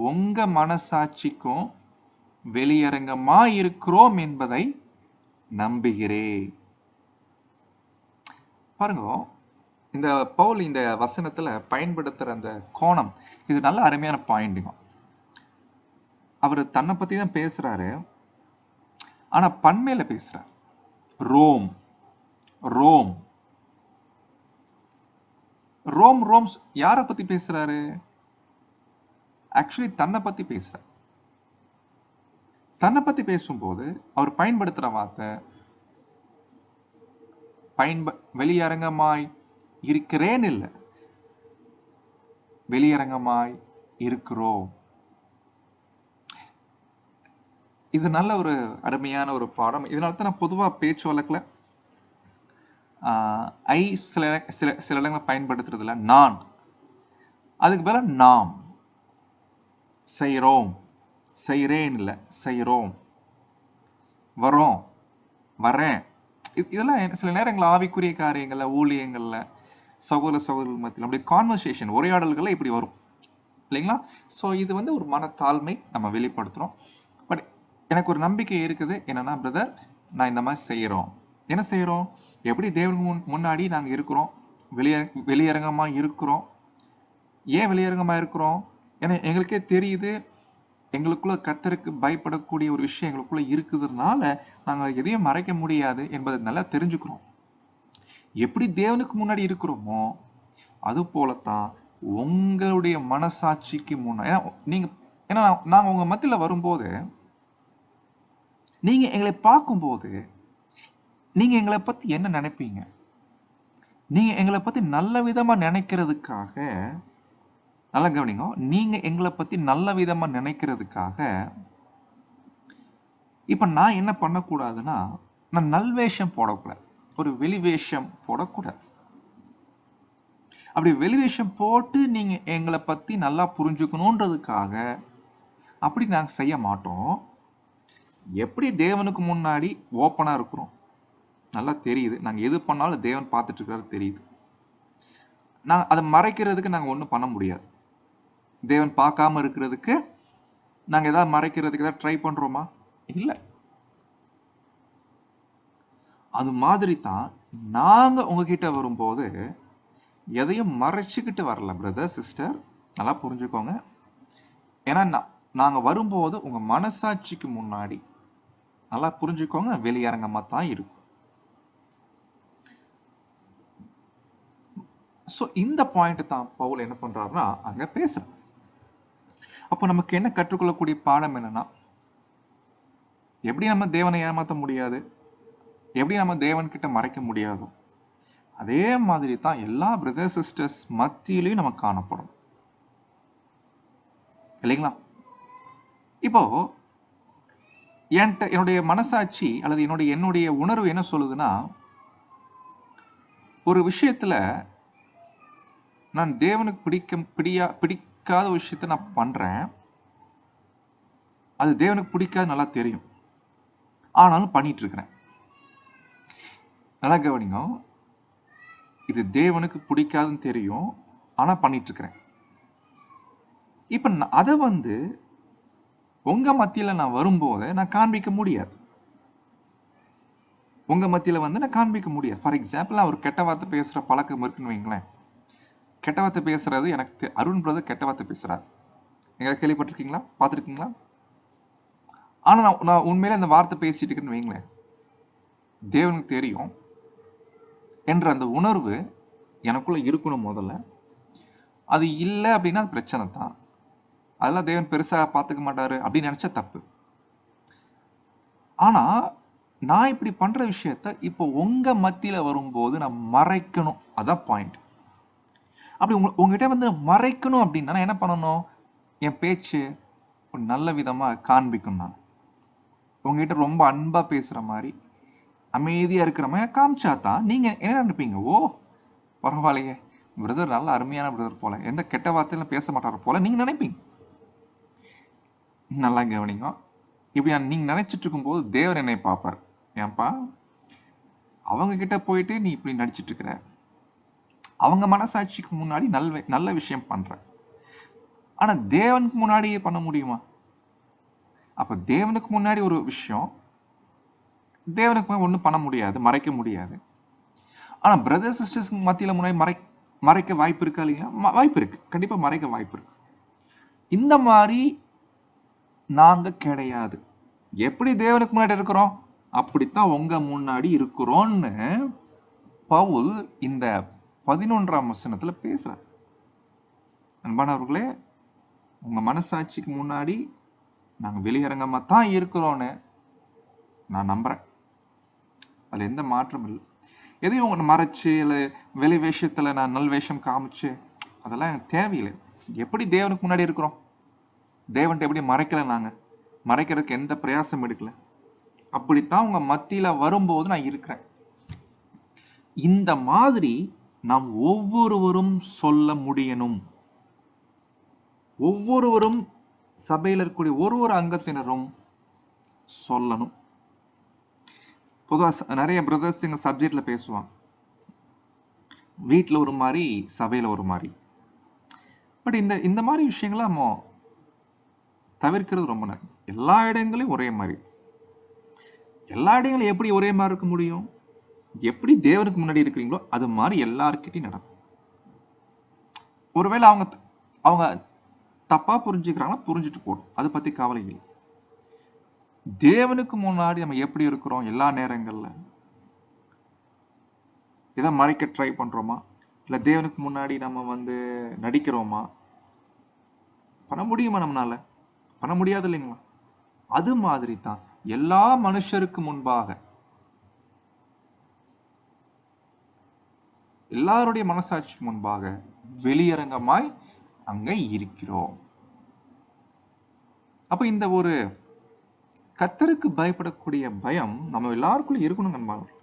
உங்க மனசாட்சிக்கும் வெளியரங்கமா இருக்கிறோம் என்பதை நம்புகிறேன். பாருங்க, இந்த பவுல் இந்த வசனத்துல பயன்படுத்துற அந்த கோணம், இது நல்ல அருமையான பாயிண்ட்டுங்க. அவர் தன்னை பத்தி தான் பேசுறாரு, ஆனா பன்மையில பேசுறார். ரோம் ரோம் ரோம் ரோம்ஸ் யார பத்தி பேசுறாரு? ஆக்சுவலி தன்னை பத்தி பேசுறார். தன்னை பத்தி பேசும்போது அவர் பயன்படுத்துற வார்த்தை வெளியரங்கமாய் இருக்கிறேன் இல்ல, வெளியரங்கமாய் இருக்கிறோம். இது நல்ல ஒரு அருமையான ஒரு பாடம். இதனால தான் நான் பொதுவா பேச்சு வழக்குல சில இடங்களை பயன்படுத்துறது இல்ல, நான், அதுக்கு பதிலா நாம், செய்றோம், செய்றேன் இல்ல, செய்றோம், வரோம், வரேன். இதெல்லாம் சில நேரங்கள் ஆவிக்குரிய காரியங்கள்ல, ஊழியங்கள்ல, சகோதரர்கள் மத்தியில் அப்படி கான்வர்சேஷன், உரையாடல்கள் இப்படி வரும். இல்லைங்களா? ஸோ இது வந்து ஒரு மனத்தாழ்மை நம்ம வெளிப்படுத்துறோம். பட் எனக்கு ஒரு நம்பிக்கை இருக்குது. என்னன்னா பிரதர், நான் இந்த மாதிரி செய்யறோம். என்ன செய்யறோம்? எப்படி தேவன் முன்னாடி நாங்க இருக்கிறோம், வெளியரங்கமா இருக்கிறோம். ஏன் வெளியரங்கமா இருக்கிறோம்? ஏன்னா எங்களுக்கே தெரியுது, எங்களுக்குள்ள கர்த்தருக்கு பயப்படக்கூடிய ஒரு விஷயம் எங்களுக்குள்ள இருக்குதுனால நாங்க எதையும் மறைக்க முடியாது என்பதை நல்லா தெரிஞ்சுக்கிறோம். எப்படி தேவனுக்கு முன்னாடி இருக்கிறோமோ அது போலத்தான் உங்களுடைய மனசாட்சிக்கு முன்னாடி, ஏன்னா நாங்க உங்க மத்தியில வரும்போது நீங்க எங்களை பார்க்கும்போது நீங்க எங்களை பத்தி என்ன நினைப்பீங்க? நீங்க எங்களை பத்தி நல்ல விதமா நினைக்கிறதுக்காக, நல்லா கவனிங்க, நீங்க எங்களை பத்தி நல்ல விதமா நினைக்கிறதுக்காக இப்ப நான் என்ன பண்ணக்கூடாதுன்னா, நான் நல்வேஷம் போடக்கூடாது, ஒரு வெளிவேஷம் போடக்கூடாது. அப்படி வெளிவேஷம் போட்டு நீங்க எங்களை பத்தி நல்லா புரிஞ்சுக்கணுன்றதுக்காக அப்படி நாங்க செய்ய மாட்டோம். எப்படி தேவனுக்கு முன்னாடி ஓப்பனா இருக்கிறோம், நல்லா தெரியுது, நாங்க எது பண்ணாலும் தேவன் பார்த்துட்டு இருக்காரு தெரியுது. நான் அதை மறைக்கிறதுக்கு நாங்க ஒண்ணும் பண்ண முடியாது. தேவன் பார்க்காம இருக்கிறதுக்கு நாங்க ஏதாவது மறைக்கிறதுக்கு ஏதாவது ட்ரை பண்றோமா? இல்ல. அது மாதிரி தான் நாங்க உங்ககிட்ட வரும்போது எதையும் மறைச்சுக்கிட்டு வரல பிரதர் சிஸ்டர், நல்லா புரிஞ்சுக்கோங்க. ஏன்னா நாங்க வரும்போது உங்க மனசாட்சிக்கு முன்னாடி, நல்லா புரிஞ்சுக்கோங்க, வெளியரங்கமா தான் இருக்கும். சோ இந்த பாயிண்ட் தான் பவுல் என்ன பண்றாருன்னா அங்க பேசுறோம். அப்போ நமக்கு என்ன கற்றுக்கொள்ளக்கூடிய பாடம் என்னன்னா, எப்படி நம்ம தேவனை ஏமாத்த முடியாது, எப்படி நம்ம தேவன் கிட்ட மறைக்க முடியாதோ அதே மாதிரி தான் எல்லா பிரதர் சிஸ்டர்ஸ் மத்தியிலையும் நம்ம காணப்படும், இல்லைங்களா? இப்போ என்னுடைய மனசாட்சி அல்லது என்னுடைய உணர்வு என்ன சொல்லுதுன்னா, ஒரு விஷயத்துல நான் தேவனுக்கு பிடிக்காத விஷயத்த நான் பண்றேன், அது தேவனுக்கு பிடிக்காது நல்லா தெரியும், ஆனாலும் பண்ணிட்டு இருக்கிறேன். நல்லா கவனிங்க, இது தேவனுக்கு பிடிக்காதுன்னு தெரியும், ஆனா பண்ணிட்டு இருக்கிறேன். இப்ப அதை வந்து உங்க மத்தியில நான் வரும்போது நான் காண்பிக்க முடியாது. உங்க மத்தியில வந்து நான் காண்பிக்க முடியாது. ஃபார் எக்ஸாம்பிள், நான் ஒரு கெட்ட வார்த்தை பேசுற பழக்கம் இருக்குன்னு வைங்களேன். கெட்ட வார்த்தை பேசுறது எனக்கு அருண் பிரதர் கெட்ட வார்த்தை பேசுறாரு, எங்க கேள்விப்பட்டிருக்கீங்களா, பார்த்திருக்கீங்களா? ஆனா நான் உண்மையில அந்த வார்த்தை பேசிட்டு இருக்கேன்னு வைங்களேன், தேவனுக்கு தெரியும் என்ற அந்த உணர்வு எனக்குள்ள இருக்கணும் முதல்ல. அது இல்லை அப்படின்னா அது பிரச்சனை தான், அதெல்லாம் தேவன் பெருசா பார்த்துக்க மாட்டாரு அப்படின்னு நினைச்சா தப்பு. ஆனா நான் இப்படி பண்ற விஷயத்த இப்போ உங்க மத்தியில வரும்போது நான் மறைக்கணும், அதான் பாயிண்ட். அப்படி உங்ககிட்ட வந்து மறைக்கணும் அப்படின்னா நான் என்ன பண்ணணும்? என் பேச்சு ஒரு நல்ல விதமா காண்பிக்கணும். நான் உங்ககிட்ட ரொம்ப அன்பா பேசுற மாதிரி, அமைதியா இருக்கிற மாதிரி காமிச்சா தான் நீங்க என்ன நினைப்பீங்க? ஓ பரவாயில்லையே, பிரதர் நல்ல அருமையான பிரதர் போல, எந்த கெட்ட வார்த்தையிலும் பேச மாட்டாரு போல நீங்க நினைப்பீங்க. நல்லா கவனிங்க, இப்படி நீங்க நினைச்சிட்டு இருக்கும் போது தேவர் என்னை பார்ப்பார், ஏன்பா அவங்க கிட்ட போயிட்டு நீ இப்படி நடிச்சிட்டு இருக்கிற, அவங்க மனசாட்சிக்கு முன்னாடி நல்ல விஷயம் பண்ற, ஆனா தேவனுக்கு முன்னாடியே பண்ண முடியுமா? அப்ப தேவனுக்கு முன்னாடி ஒரு விஷயம் தேவனுக்கு ஒண்ணும் பண்ண முடியாது, மறைக்க முடியாது. ஆனா பிரதர் சிஸ்டர்ஸ் மத்தியில முன்னாடி மறைக்க வாய்ப்பு இருக்கா இல்லையா? வாய்ப்பு இருக்கு, கண்டிப்பா மறைக்க வாய்ப்பு இருக்கு. இந்த மாதிரி நாங்க கிடையாது. எப்படி தேவனுக்கு முன்னாடி இருக்கிறோம் அப்படித்தான் உங்க முன்னாடி இருக்கிறோம்னு பவுல் இந்த 11ஆம் வசனத்துல பேசுறார். அன்பானவர்களே, உங்க மனசாட்சிக்கு முன்னாடி நாங்க வெளியரங்கமா தான் இருக்கிறோம்னு நான் நம்புறேன், அதுல எந்த மாற்றம் இல்லை. எதையும் உங்களை மறைச்சு இல்ல வெளி வேஷத்துல நான் நல் வேஷம் காமிச்சு அதெல்லாம் எனக்கு தேவையில்லை. எப்படி தேவனுக்கு முன்னாடி இருக்கிறோம், தேவன்ட்ட எப்படி மறைக்கல, நாங்க மறைக்கிறதுக்கு எந்த பிரயாசம் எடுக்கல, அப்படித்தான் உங்க மத்தியில வரும்போது நான் இருக்கிறேன். இந்த மாதிரி நாம் ஒவ்வொருவரும் சொல்ல முடியணும். ஒவ்வொருவரும் சபையில் இருக்கக்கூடிய ஒரு அங்கத்தினரும் சொல்லணும். பொதுவாக நிறைய பிரதர்ஸ் எங்க சப்ஜெக்ட்ல பேசுவாங்க, வீட்டுல ஒரு மாதிரி சபையில ஒரு மாதிரி. பட் இந்த இந்த மாதிரி விஷயங்களை நம்ம தவிர்க்கிறது ரொம்ப நல்லது. எல்லா இடங்களையும் ஒரே மாதிரி, எல்லா இடங்களும் எப்படி ஒரே மாதிரி இருக்க முடியும்? எப்படி தேவனுக்கு முன்னாடி இருக்கிறீங்களோ அது மாதிரி எல்லார்கிட்டையும் நடக்கும். ஒருவேளை அவங்க அவங்க தப்பா புரிஞ்சுக்கிறாங்கன்னா புரிஞ்சுட்டு போடும், அதை பத்தி கவலை இல்லை. தேவனுக்கு முன்னாடி நம்ம எப்படி இருக்கிறோம்? எல்லா நேரங்கள்ல எதை மறைக்க ட்ரை பண்றோமா, இல்ல தேவனுக்கு முன்னாடி நம்ம நடிக்கிறோமா? பண்ண முடியுமா? நம்மளால பண்ண முடியாது இல்லைங்களா? அது மாதிரி தான் எல்லா மனுஷருக்கு முன்பாக, எல்லாருடைய மனசாட்சிக்கு முன்பாக வெளியரங்கமாய் அங்க இருக்கிறோம். அப்ப இந்த ஒரு கர்த்தருக்கு பயப்படக்கூடிய பயம் நம்ம எல்லாருக்குள்ள இருக்கணும் நண்பர்கள்.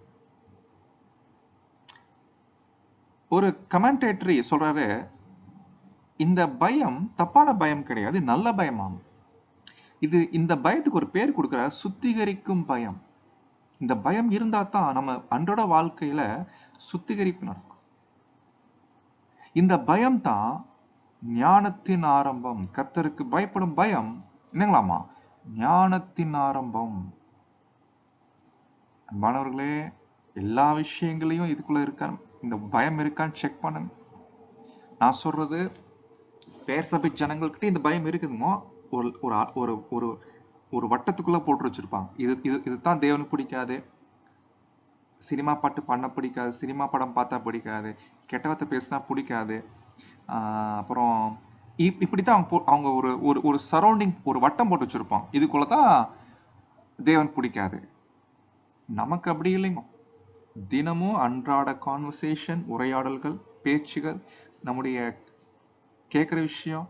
ஒரு கமெண்டேட்டரி சொல்றாரு, இந்த பயம் தப்பான பயம் கிடையாது, நல்ல பயமாம். இந்த பயத்துக்கு ஒரு பேர் கொடுக்கிற, சுத்திகரிக்கும் பயம். இந்த பயம் இருந்தா தான் நம்ம அன்றாட வாழ்க்கையில சுத்திகரிப்பு நடக்கும். இந்த பயம் தான் ஞானத்தின் ஆரம்பம். கர்த்தருக்கு பயப்படும் பயம் என்னங்களாமா? ஞானத்தின் ஆரம்பம். அன்பானவர்களே, எல்லா விஷயங்களையும் இதுக்குள்ள இருக்கா, இந்த பயம் இருக்கான்னு செக் பண்ணுங்க. நான் சொல்றது பேர் சபை ஜனங்கள்கிட்ட இந்த பயம் இருக்குதுமோ, ஒரு ஒரு ஒரு ஒரு வட்டத்துக்குள்ள போட்டு வச்சிருப்பாங்க. இதுதான் தேவனுக்கு பிடிக்காது, சினிமா பாட்டு பண்ண பிடிக்காது, சினிமா படம் பார்த்தா பிடிக்காது, கெட்ட வார்த்தை பேசினா பிடிக்காது. அப்புறம் இப்படித்தான் அவங்க ஒரு ஒரு ஒரு சரௌண்டிங், ஒரு வட்டம் போட்டு வச்சிருப்பாங்க. இதுக்குள்ளதான் தேவன் பிடிக்காது. நமக்கு அப்படி இல்லைங்க. தினமும் அன்றாட கான்வர்சேஷன், உரையாடல்கள், பேச்சுகள், நம்முடைய கேட்குற விஷயம்,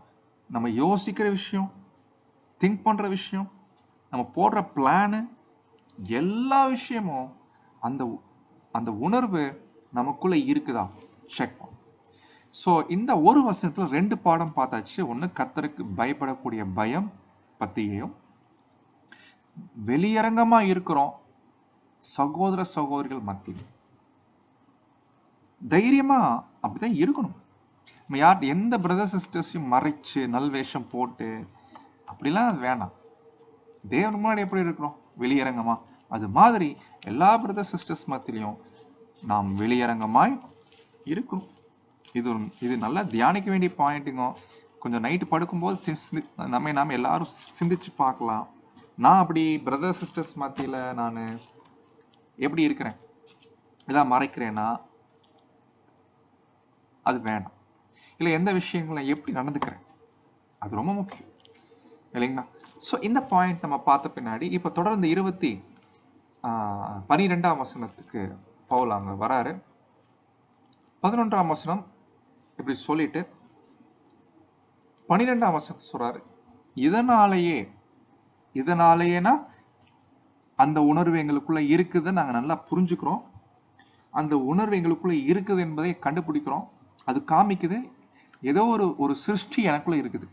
நம்ம யோசிக்கிற விஷயம், திங்க் பண்ற விஷயம், நம்ம போடுற பிளானு, எல்லா விஷயமும் அந்த அந்த உணர்வு நமக்குள்ள இருக்குதா செக் பண்ணும். ஸோ இந்த ஒரு வசனத்துல 2 பாடம் பார்த்தாச்சு. ஒண்ணு கர்த்தருக்கு பயப்படக்கூடிய பயம் பத்தியும், வெளியரங்கமா இருக்கிறோம் சகோதர சகோதரிகள் மத்தியில் தைரியமா அப்படிதான் இருக்கணும். நம்ம எந்த பிரதர் சிஸ்டர்ஸையும் மறைச்சு நல்வேஷம் போட்டு அப்படிலாம் வேணாம். தேவன் முன்னாடி எப்படி இருக்கிறோம்? வெளியரங்கமா. அது மாதிரி எல்லா பிரதர் சிஸ்டர்ஸ் மத்தியிலையும் நாம் வெளியரங்கமாய் இருக்கணும். இது நல்லா தியானிக்க வேண்டிய பாயிண்ட்டுங்க. கொஞ்சம் நைட்டு படுக்கும்போது நாம எல்லாரும் சிந்திச்சு பார்க்கலாம். நான் அப்படி பிரதர் சிஸ்டர்ஸ் மத்தியில நான் எப்படி இருக்கிறேன்? இதான் மறைக்கிறேன்னா அது வேண்டாம். இல்லை எந்த விஷயங்களை எப்படி நடந்துக்கிறேன், அது ரொம்ப முக்கியம் இல்லைங்களா? ஸோ இந்த பாயிண்ட் நம்ம பார்த்த பின்னாடி இப்ப தொடர்ந்து 12ஆம் வசனத்துக்கு பவுல் அங்க வராரு. 11ஆம் வசனம் இப்படி சொல்லிட்டு 12ஆம் வசனத்தை சொல்றாரு, இதனாலேயேனா அந்த உணர்வு எங்களுக்குள்ள இருக்குது, நாங்க நல்லா புரிஞ்சுக்கிறோம். அந்த உணர்வு எங்களுக்குள்ள இருக்குது என்பதை கண்டுபிடிக்கிறோம். அது காமிக்குது ஏதோ ஒரு சிருஷ்டி எனக்குள்ள இருக்குது.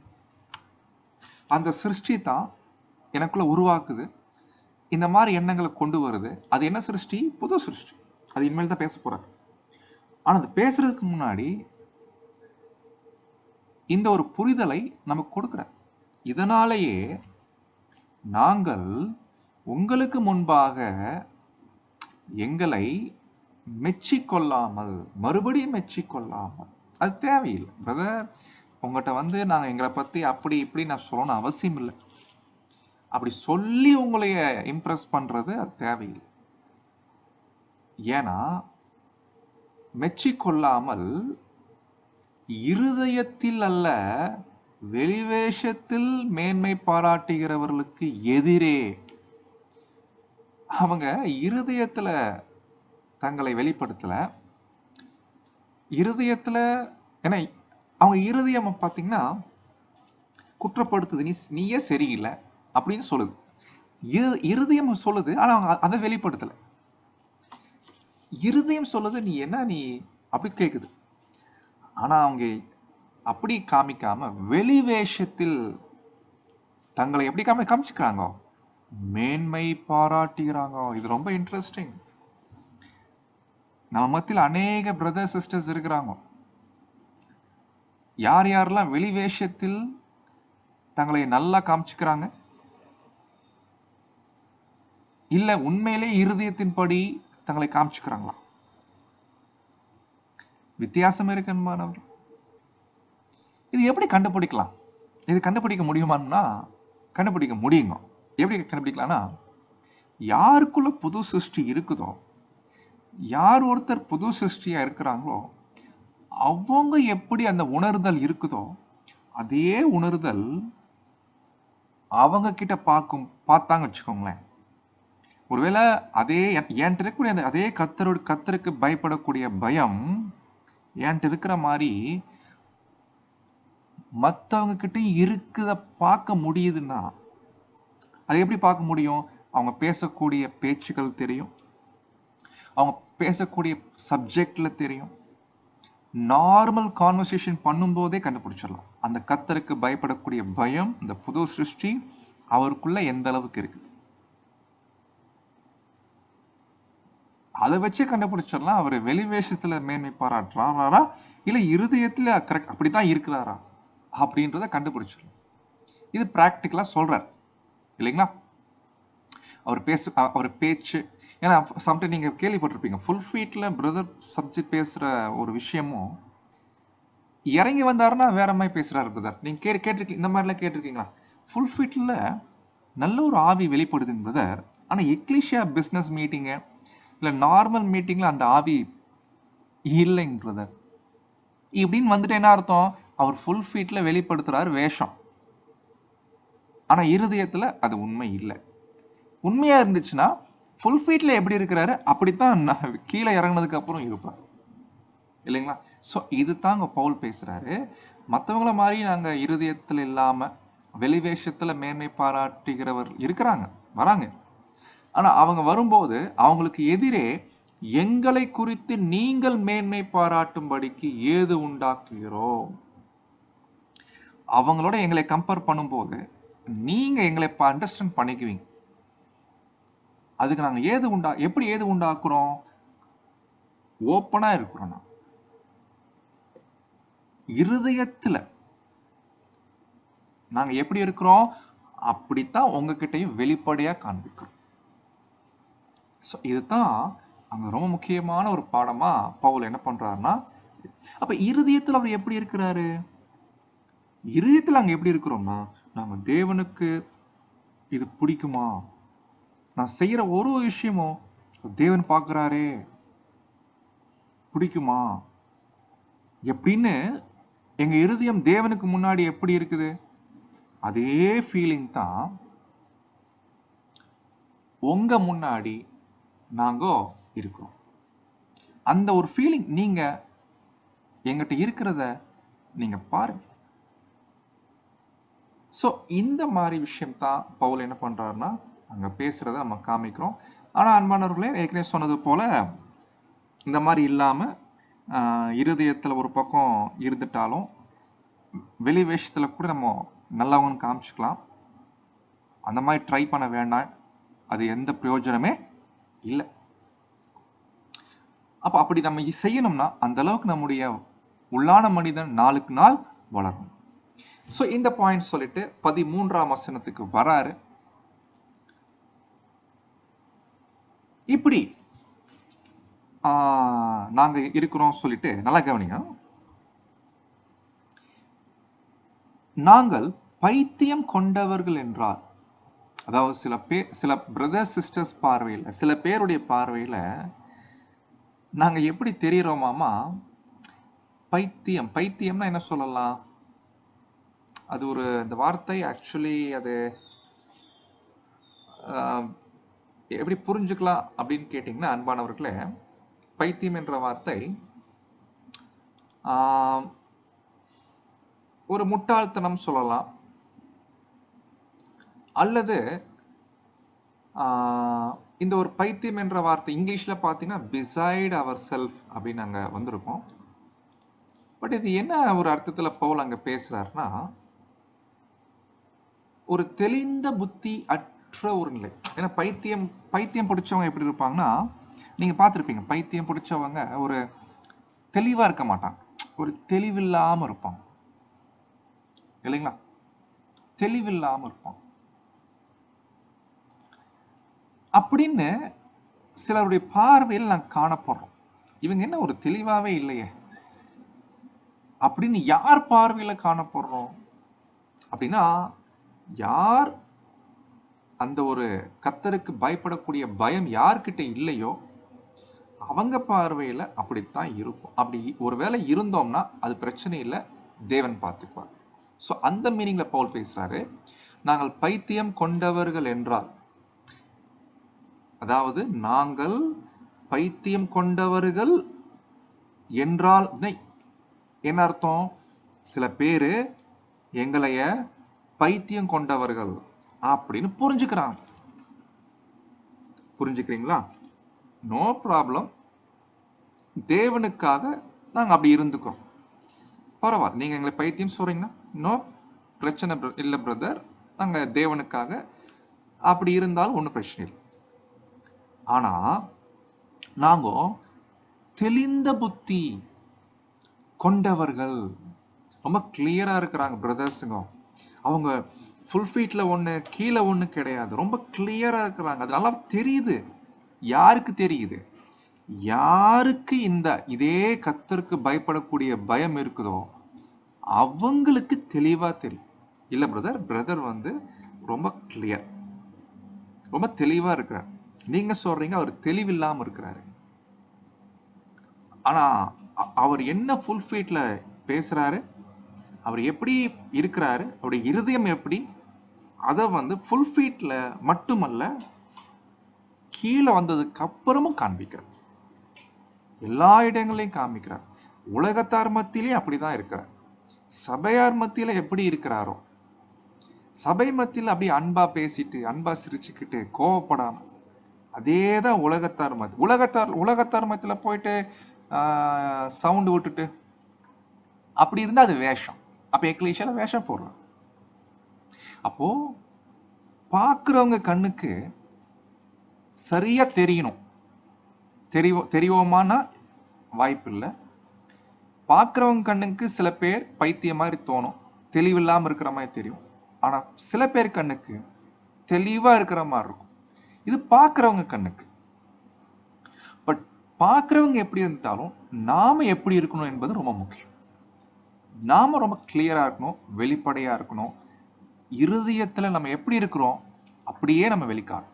அந்த சிருஷ்டி தான் எனக்குள்ள உருவாக்குது, இந்த மாதிரி எண்ணங்களை கொண்டு வருது. அது என்ன சிருஷ்டி? புது சிருஷ்டி. அது இனிமேல் தான் பேச போறாரு. ஆனா அது பேசுறதுக்கு முன்னாடி இந்த ஒரு புரிதலை நமக்கு கொடுக்கிற, இதனாலேயே நாங்கள் உங்களுக்கு முன்பாக எங்களை மெச்சிக்கொள்ளாமல், மறுபடியும் மெச்சிக்கொள்ளாமல், அது தேவையில்லை பிரதர். உங்கள்கிட்ட நாங்க எங்களை பத்தி அப்படி இப்படி நான் சொல்லணும் அவசியம் இல்லை. அப்படி சொல்லி உங்களைய இம்ப்ரெஸ் பண்றது அது தேவையில்லை. ஏன்னா மெச்சிக்கொள்ளாமல் இருதயத்தில் அல்ல வெளிவேஷத்தில் மேன்மை பாராட்டுகிறவர்களுக்கு எதிரே, அவங்க இருதயத்துல தங்களை வெளிப்படுத்தல. இருதயத்துல ஏன்னா அவங்க இருதயம் பாத்தீங்கன்னா குற்றப்படுத்துது, நீயே சரியில்லை அப்படின்னு சொல்லுது. இருதயம் சொல்லுது, ஆனா அவங்க அதை வெளிப்படுத்தல. இருதயம் சொல்லுது நீ அப்படி கேக்குது, ஆனா அவங்க அப்படி காமிக்காம வெளிவேஷத்தில் தங்களை எப்படி காமிச்சுக்கிறாங்க? மேன்மை பாராட்டுகிறாங்க. இது ரொம்ப இன்ட்ரெஸ்டிங். நம்ம மத்தியில் அநேக பிரதர் சிஸ்டர்ஸ் இருக்கிறாங்க, யார் யாரெல்லாம் வெளி வேஷத்தில் தங்களை நல்லா காமிச்சுக்கிறாங்க, இல்ல உண்மையிலே இருதயத்தின்படி தங்களை காமிச்சுக்கிறாங்களா? வித்தியாசம் இருக்கு அன்பானவர். இது எப்படி கண்டுபிடிக்கலாம்? இது கண்டுபிடிக்க முடியுமான்னா கண்டுபிடிக்க முடியுங்க. எப்படி கண்டுபிடிக்கலாம்னா, யாருக்குள்ள புது சிருஷ்டி இருக்குதோ, யார் ஒருத்தர் புது சிருஷ்டியா இருக்கிறாங்களோ, அவங்க எப்படி அந்த உணர்தல் இருக்குதோ அதே உணர்தல் அவங்க கிட்ட பார்த்தாங்க வச்சுக்கோங்களேன். ஒருவேளை அதே என்கிட்ட இருக்கக்கூடிய அதே கத்தருக்கு பயப்படக்கூடிய பயம் என்கிட்ட இருக்கிற மாதிரி மற்றவங்க கிட்ட இருக்குத பார்க்க முடியுதுன்னா, அது எப்படி பார்க்க முடியும்? அவங்க பேசக்கூடிய பேச்சுக்கள் தெரியும், அவங்க பேசக்கூடிய சப்ஜெக்ட்ல தெரியும். நார்மல் கான்வர்சேஷன் பண்ணும்போதே கண்டுபிடிச்சிடலாம் அந்த கத்தருக்கு பயப்படக்கூடிய பயம், இந்த புது சிருஷ்டி அவருக்குள்ள எந்த அளவுக்கு இருக்கு. அதை வச்சே கண்டுபிடிச்சிடலாம் அவர் வெளிவேஷத்துல மேன்மை பாராட்டுறாரா இல்ல இருதயத்துல கரெக்ட் அப்படித்தான் இருக்கிறாரா அப்படின்றத கண்டுபிடிச்சிடலாம். இது பிராக்டிக்கலா சொல்றார் இல்லைங்களா? அவர் பேச்சு, ஏன்னா சம்டைம் நீங்க கேள்விப்பட்டிருப்பீங்க, ஃபுல் ஃபீட்ல பிரதர் சப்ஜெக்ட் பேசுற ஒரு விஷயமும் இறங்கி வந்தாருன்னா வேற மாதிரி பேசுறாரு பிரதர். நீங்க கேட்டிருக்கீங்க, இந்த மாதிரிலாம் கேட்டிருக்கீங்களா? ஃபுல் ஃபீட்ல நல்ல ஒரு ஆவி வெளிப்படுதுங்க பிரதர், ஆனா எக்லிஷியா பிசினஸ் மீட்டிங்க இல்ல நார்மல் மீட்டிங்ல அந்த ஆவி இல்லைங்க பிரதர் இப்படின்னு வந்துட்டு என்ன அர்த்தம்? அவர் ஃபுல் ஃபீட்ல வெளிப்படுத்துறாரு வேஷம், ஆனா இருதயத்துல அது உண்மை இல்லை. உண்மையா இருந்துச்சுன்னா ஃபுல் ஃபீட்ல எப்படி இருக்கிறாரு அப்படித்தான் கீழே இறங்கினதுக்கு அப்புறம் இருப்பார் இல்லைங்களா? ஸோ இது தாங்க பவுல் பேசுறாரு. மற்றவங்கள மாதிரி நாங்க இருதயத்துல இல்லாம வெளிவேஷத்துல மேன்மை பாராட்டுகிறவர் இருக்கிறாங்க, வராங்க. ஆனா அவங்க வரும்போது அவங்களுக்கு எதிரே எங்களை குறித்து நீங்கள் மேன்மை பாராட்டும்படிக்கு ஏது உண்டாக்குகிறோம். அவங்களோட எங்களை கம்பேர் பண்ணும்போது நீங்க எங்களை அண்டர்ஸ்டாண்ட் பண்ணிக்குவீங்க. அதுக்கு நாங்க எப்படி ஏது உண்டாக்குறோம்? ஓப்பனா இருக்கிறோம். இருதயத்துல நாங்க எப்படி இருக்கிறோம் அப்படித்தான் உங்ககிட்டயும் வெளிப்படையா காண்பிக்கிறோம். இதுதான் அங்க ரொம்ப முக்கியமான ஒரு பாடமா பவுல் என்ன பண்றாருன்னா, அப்ப இருதயத்துல அவர் எப்படி இருக்கிறாரு? இருதயத்துல அங்க எப்படி இருக்கிறோம்னா, நாங்க தேவனுக்கு இது பிடிக்குமா, நான் செய்யற ஒரு விஷயமும் தேவன் பார்க்கிறாரே பிடிக்குமா எப்படின்னு எங்க இருதயம் தேவனுக்கு முன்னாடி எப்படி இருக்குது, அதே ஃபீலிங் தான் உங்க முன்னாடி நாங்க இருக்கிறோம். அந்த ஒரு ஃபீலிங் நீங்க எங்கிட்ட இருக்கிறத நீங்க பாருங்க. சோ இந்த மாதிரி விஷயம் தான் பவுல் என்ன பண்றாருன்னா அங்க பேசுறத நம்ம காமிக்கிறோம். ஆனா அன்பானவர்களே, ஏற்கனவே சொன்னது போல இந்த மாதிரி இல்லாம இருதயத்துல ஒரு பக்கம் இருந்துட்டாலும் வெளி வேஷத்துல கூட நம்ம நல்லவங்கன்னு காமிச்சுக்கலாம். அந்த மாதிரி ட்ரை பண்ண வேண்டாம், அது எந்த பிரயோஜனமே இல்லை. அப்ப அப்படி நம்ம செய்யணும்னா அந்த அளவுக்கு நம்முடைய உள்ளான மனிதன் நாளுக்கு நாள் வளரும். சோ இந்த பாயிண்ட் சொல்லிட்டு 13ஆம் வசனத்துக்கு வராரு. இப்படி நாங்க இருக்கிறோம் சொல்லிட்டு நல்லா கவனிங்க. நாங்கள் பைத்தியம் கொண்டவர்கள் என்றால், அதாவது சில பிரதர் சிஸ்டர்ஸ் பார்வையில, சில பேருடைய பார்வையில நாங்க எப்படி தெரியுறோமாமா? பைத்தியம்னா என்ன சொல்லலாம்? அது ஒரு இந்த வார்த்தை ஆக்சுவலி அது எப்படி புரிஞ்சுக்கலாம் அப்படின்னு கேட்டீங்கன்னா, அன்பானவர்களே, பைத்தியம் என்ற வார்த்தை ஒரு முட்டாள்தனம் சொல்லலாம், அல்லது இந்த ஒரு பைத்தியம் என்ற வார்த்தை இங்கிலீஷ்ல பாத்தீங்கன்னா beside ourself அப்படின்னு அங்க வந்திருக்கும். பட் இது என்ன ஒரு அர்த்தத்துல பவுல் அங்க பேசுறாருன்னா, ஒரு தெளிந்த புத்தி அற்ற ஒரு நிலை. ஏன்னா பைத்தியம் பிடிச்சவங்க எப்படி இருப்பாங்கன்னா, நீங்க பார்த்திருப்பீங்க, பைத்தியம் பிடிச்சவங்க ஒரு தெளிவா இருக்க மாட்டாங்க, ஒரு தெளிவில்லாம இருப்பாங்க. இல்லைங்களா? தெளிவில்லாம இருப்பான். அப்படின்னு சிலருடைய பார்வையில் நாங்க காணப்படுறோம். இவங்க என்ன ஒரு தெளிவாவே இல்லையே அப்படின்னு யார் பார்வையில காணப்படுறோம் அப்படின்னா, யார் அந்த ஒரு கர்த்தருக்கு பயப்படக்கூடிய பயம் யார்கிட்ட இல்லையோ அவங்க பார்வையில அப்படித்தான் இருக்கும். அப்படி ஒருவேளை இருந்தோம்னா அது பிரச்சனை இல்லை, தேவன் பார்த்துக்குவார். சோ அந்த மீனிங்ல பவுல் பேசுறாரு, நாங்கள் பைத்தியம் கொண்டவர்கள் என்றால், அதாவது நாங்கள் பைத்தியம் கொண்டவர்கள் என்றால் என்ன அர்த்தம்? சில பேரு எங்களைய பைத்தியம் கொண்டவர்கள் அப்படின்னு புரிஞ்சுக்கிறாங்க. புரிஞ்சுக்கிறீங்களா? No problem. தேவனுக்காக நாங்க அப்படி இருந்துக்கிறோம், பரவாயில்ல. நீங்க எங்களை பைத்தியம் சொல்றீங்கன்னா நோ பிரச்சனை இல்லை பிரதர், நாங்க தேவனுக்காக அப்படி இருந்தாலும் ஒன்றும் பிரச்சனை இல்லை. ஆனா நாங்க தெளிந்த புத்தி கொண்டவர்கள், ரொம்ப கிளியரா இருக்கிறாங்க பிரதர்ஸுங்க. அவங்க ஃபுல் ஃபீட்ல ஒண்ணு கீழே ஒண்ணு கிடையாது, ரொம்ப கிளியரா இருக்கிறாங்க. அது நல்லா தெரியுது. யாருக்கு தெரியுது? யாருக்கு இதே கர்த்தருக்கு பயப்படக்கூடிய பயம் இருக்குதோ அவங்களுக்கு தெளிவா தெரியும். இல்ல பிரதர் வந்து ரொம்ப கிளியர், ரொம்ப தெளிவா இருக்கிறார். நீங்க சொல்றீங்க அவர் தெளிவில்லாம இருக்கிறாரு. ஆனா அவர் என்ன ஃபுல் ஃபீட்ல பேசுறாரு, அவர் எப்படி இருக்கிறாரு, அவருடைய இருதயம் எப்படி, அத வந்து ஃபுல் ஃபீட்ல மட்டுமல்ல கீழே வந்ததுக்கு அப்புறமும் காண்பிக்கிறார். எல்லா இடங்களையும் காமிக்கிறார். உலகத்தார் மத்தியிலையும் அப்படிதான் இருக்கிறார். சபையார் மத்தியில எப்படி இருக்கிறாரோ, சபை மத்தியில அப்படி அன்பா பேசிட்டு அன்பா சிரிச்சுக்கிட்டு கோவப்படாம, அதேதான் உலகத்தார் மத்தியில போயிட்டு சவுண்ட் விட்டுட்டு அப்படி இருந்தா அது வேஷம். அப்ப எக்லீசியால வேஷம் போடுறோம். அப்போ பாக்குறவங்க கண்ணுக்கு சரியா தெரியணும். தெரிவோமானா வாய்ப்பு இல்லை. பாக்குறவங்க கண்ணுக்கு சில பேர் பைத்தியம் மாதிரி தோணும், தெளிவில்லாம இருக்கிற மாதிரி தெரியும். ஆனா சில பேர் கண்ணுக்கு தெளிவா இருக்கிற மாதிரி இருக்கும். இது பாக்குறவங்க கண்ணுக்கு. பட் பாக்குறவங்க எப்படி இருந்தாலும் நாம எப்படி இருக்கணும் என்பது ரொம்ப முக்கியம். நாம ரொம்ப கிளியரா இருக்கணும், வெளிப்படையா இருக்கணும். இருதயத்துல நம்ம எப்படி இருக்கிறோம் அப்படியே நம்ம வெளிக்காணும்.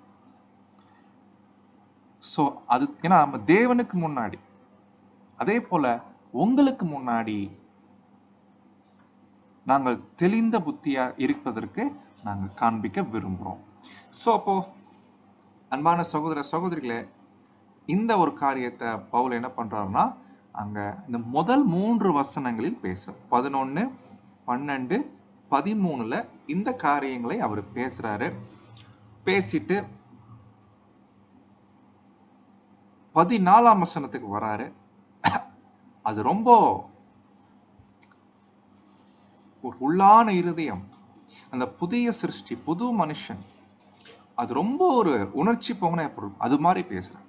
சோ அது ஏன்னா நம்ம தேவனுக்கு முன்னாடி, அதே போல உங்களுக்கு முன்னாடி நாங்கள் தெளிந்த புத்தியா இருப்பதற்கு நாங்கள் காண்பிக்க விரும்புகிறோம். சோ அப்போ அன்பான சகோதர சகோதரிகளே, இந்த ஒரு காரியத்தை பவுல் என்ன பண்றாருன்னா அங்க இந்த முதல் 3 வசனங்களில் பேச 11, 12, 13ல இந்த காரியங்களை அவர் பேசுறாரு. பேசிட்டு 14ஆம் வசனத்துக்கு வராரு. அது ரொம்ப ஒரு உள்ளான இருதயம், அந்த புதிய சிருஷ்டி, புது மனுஷன், அது ரொம்ப ஒரு உணர்ச்சி போன அது மாதிரி பேசுறாரு.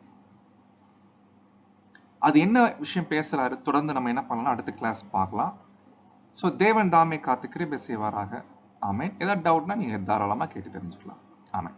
அது என்ன விஷயம் பேசுறாரு தொடர்ந்து நம்ம என்ன பண்ணலாம் அடுத்த கிளாஸ் பார்க்கலாம். சோ தேவன் தாமே காத்து கிருபை செய்வாராக. ஆமென். ஏதாவது டவுட்னா நீங்க தாராளமா கேட்டு தெரிஞ்சுக்கலாம். ஆமென்.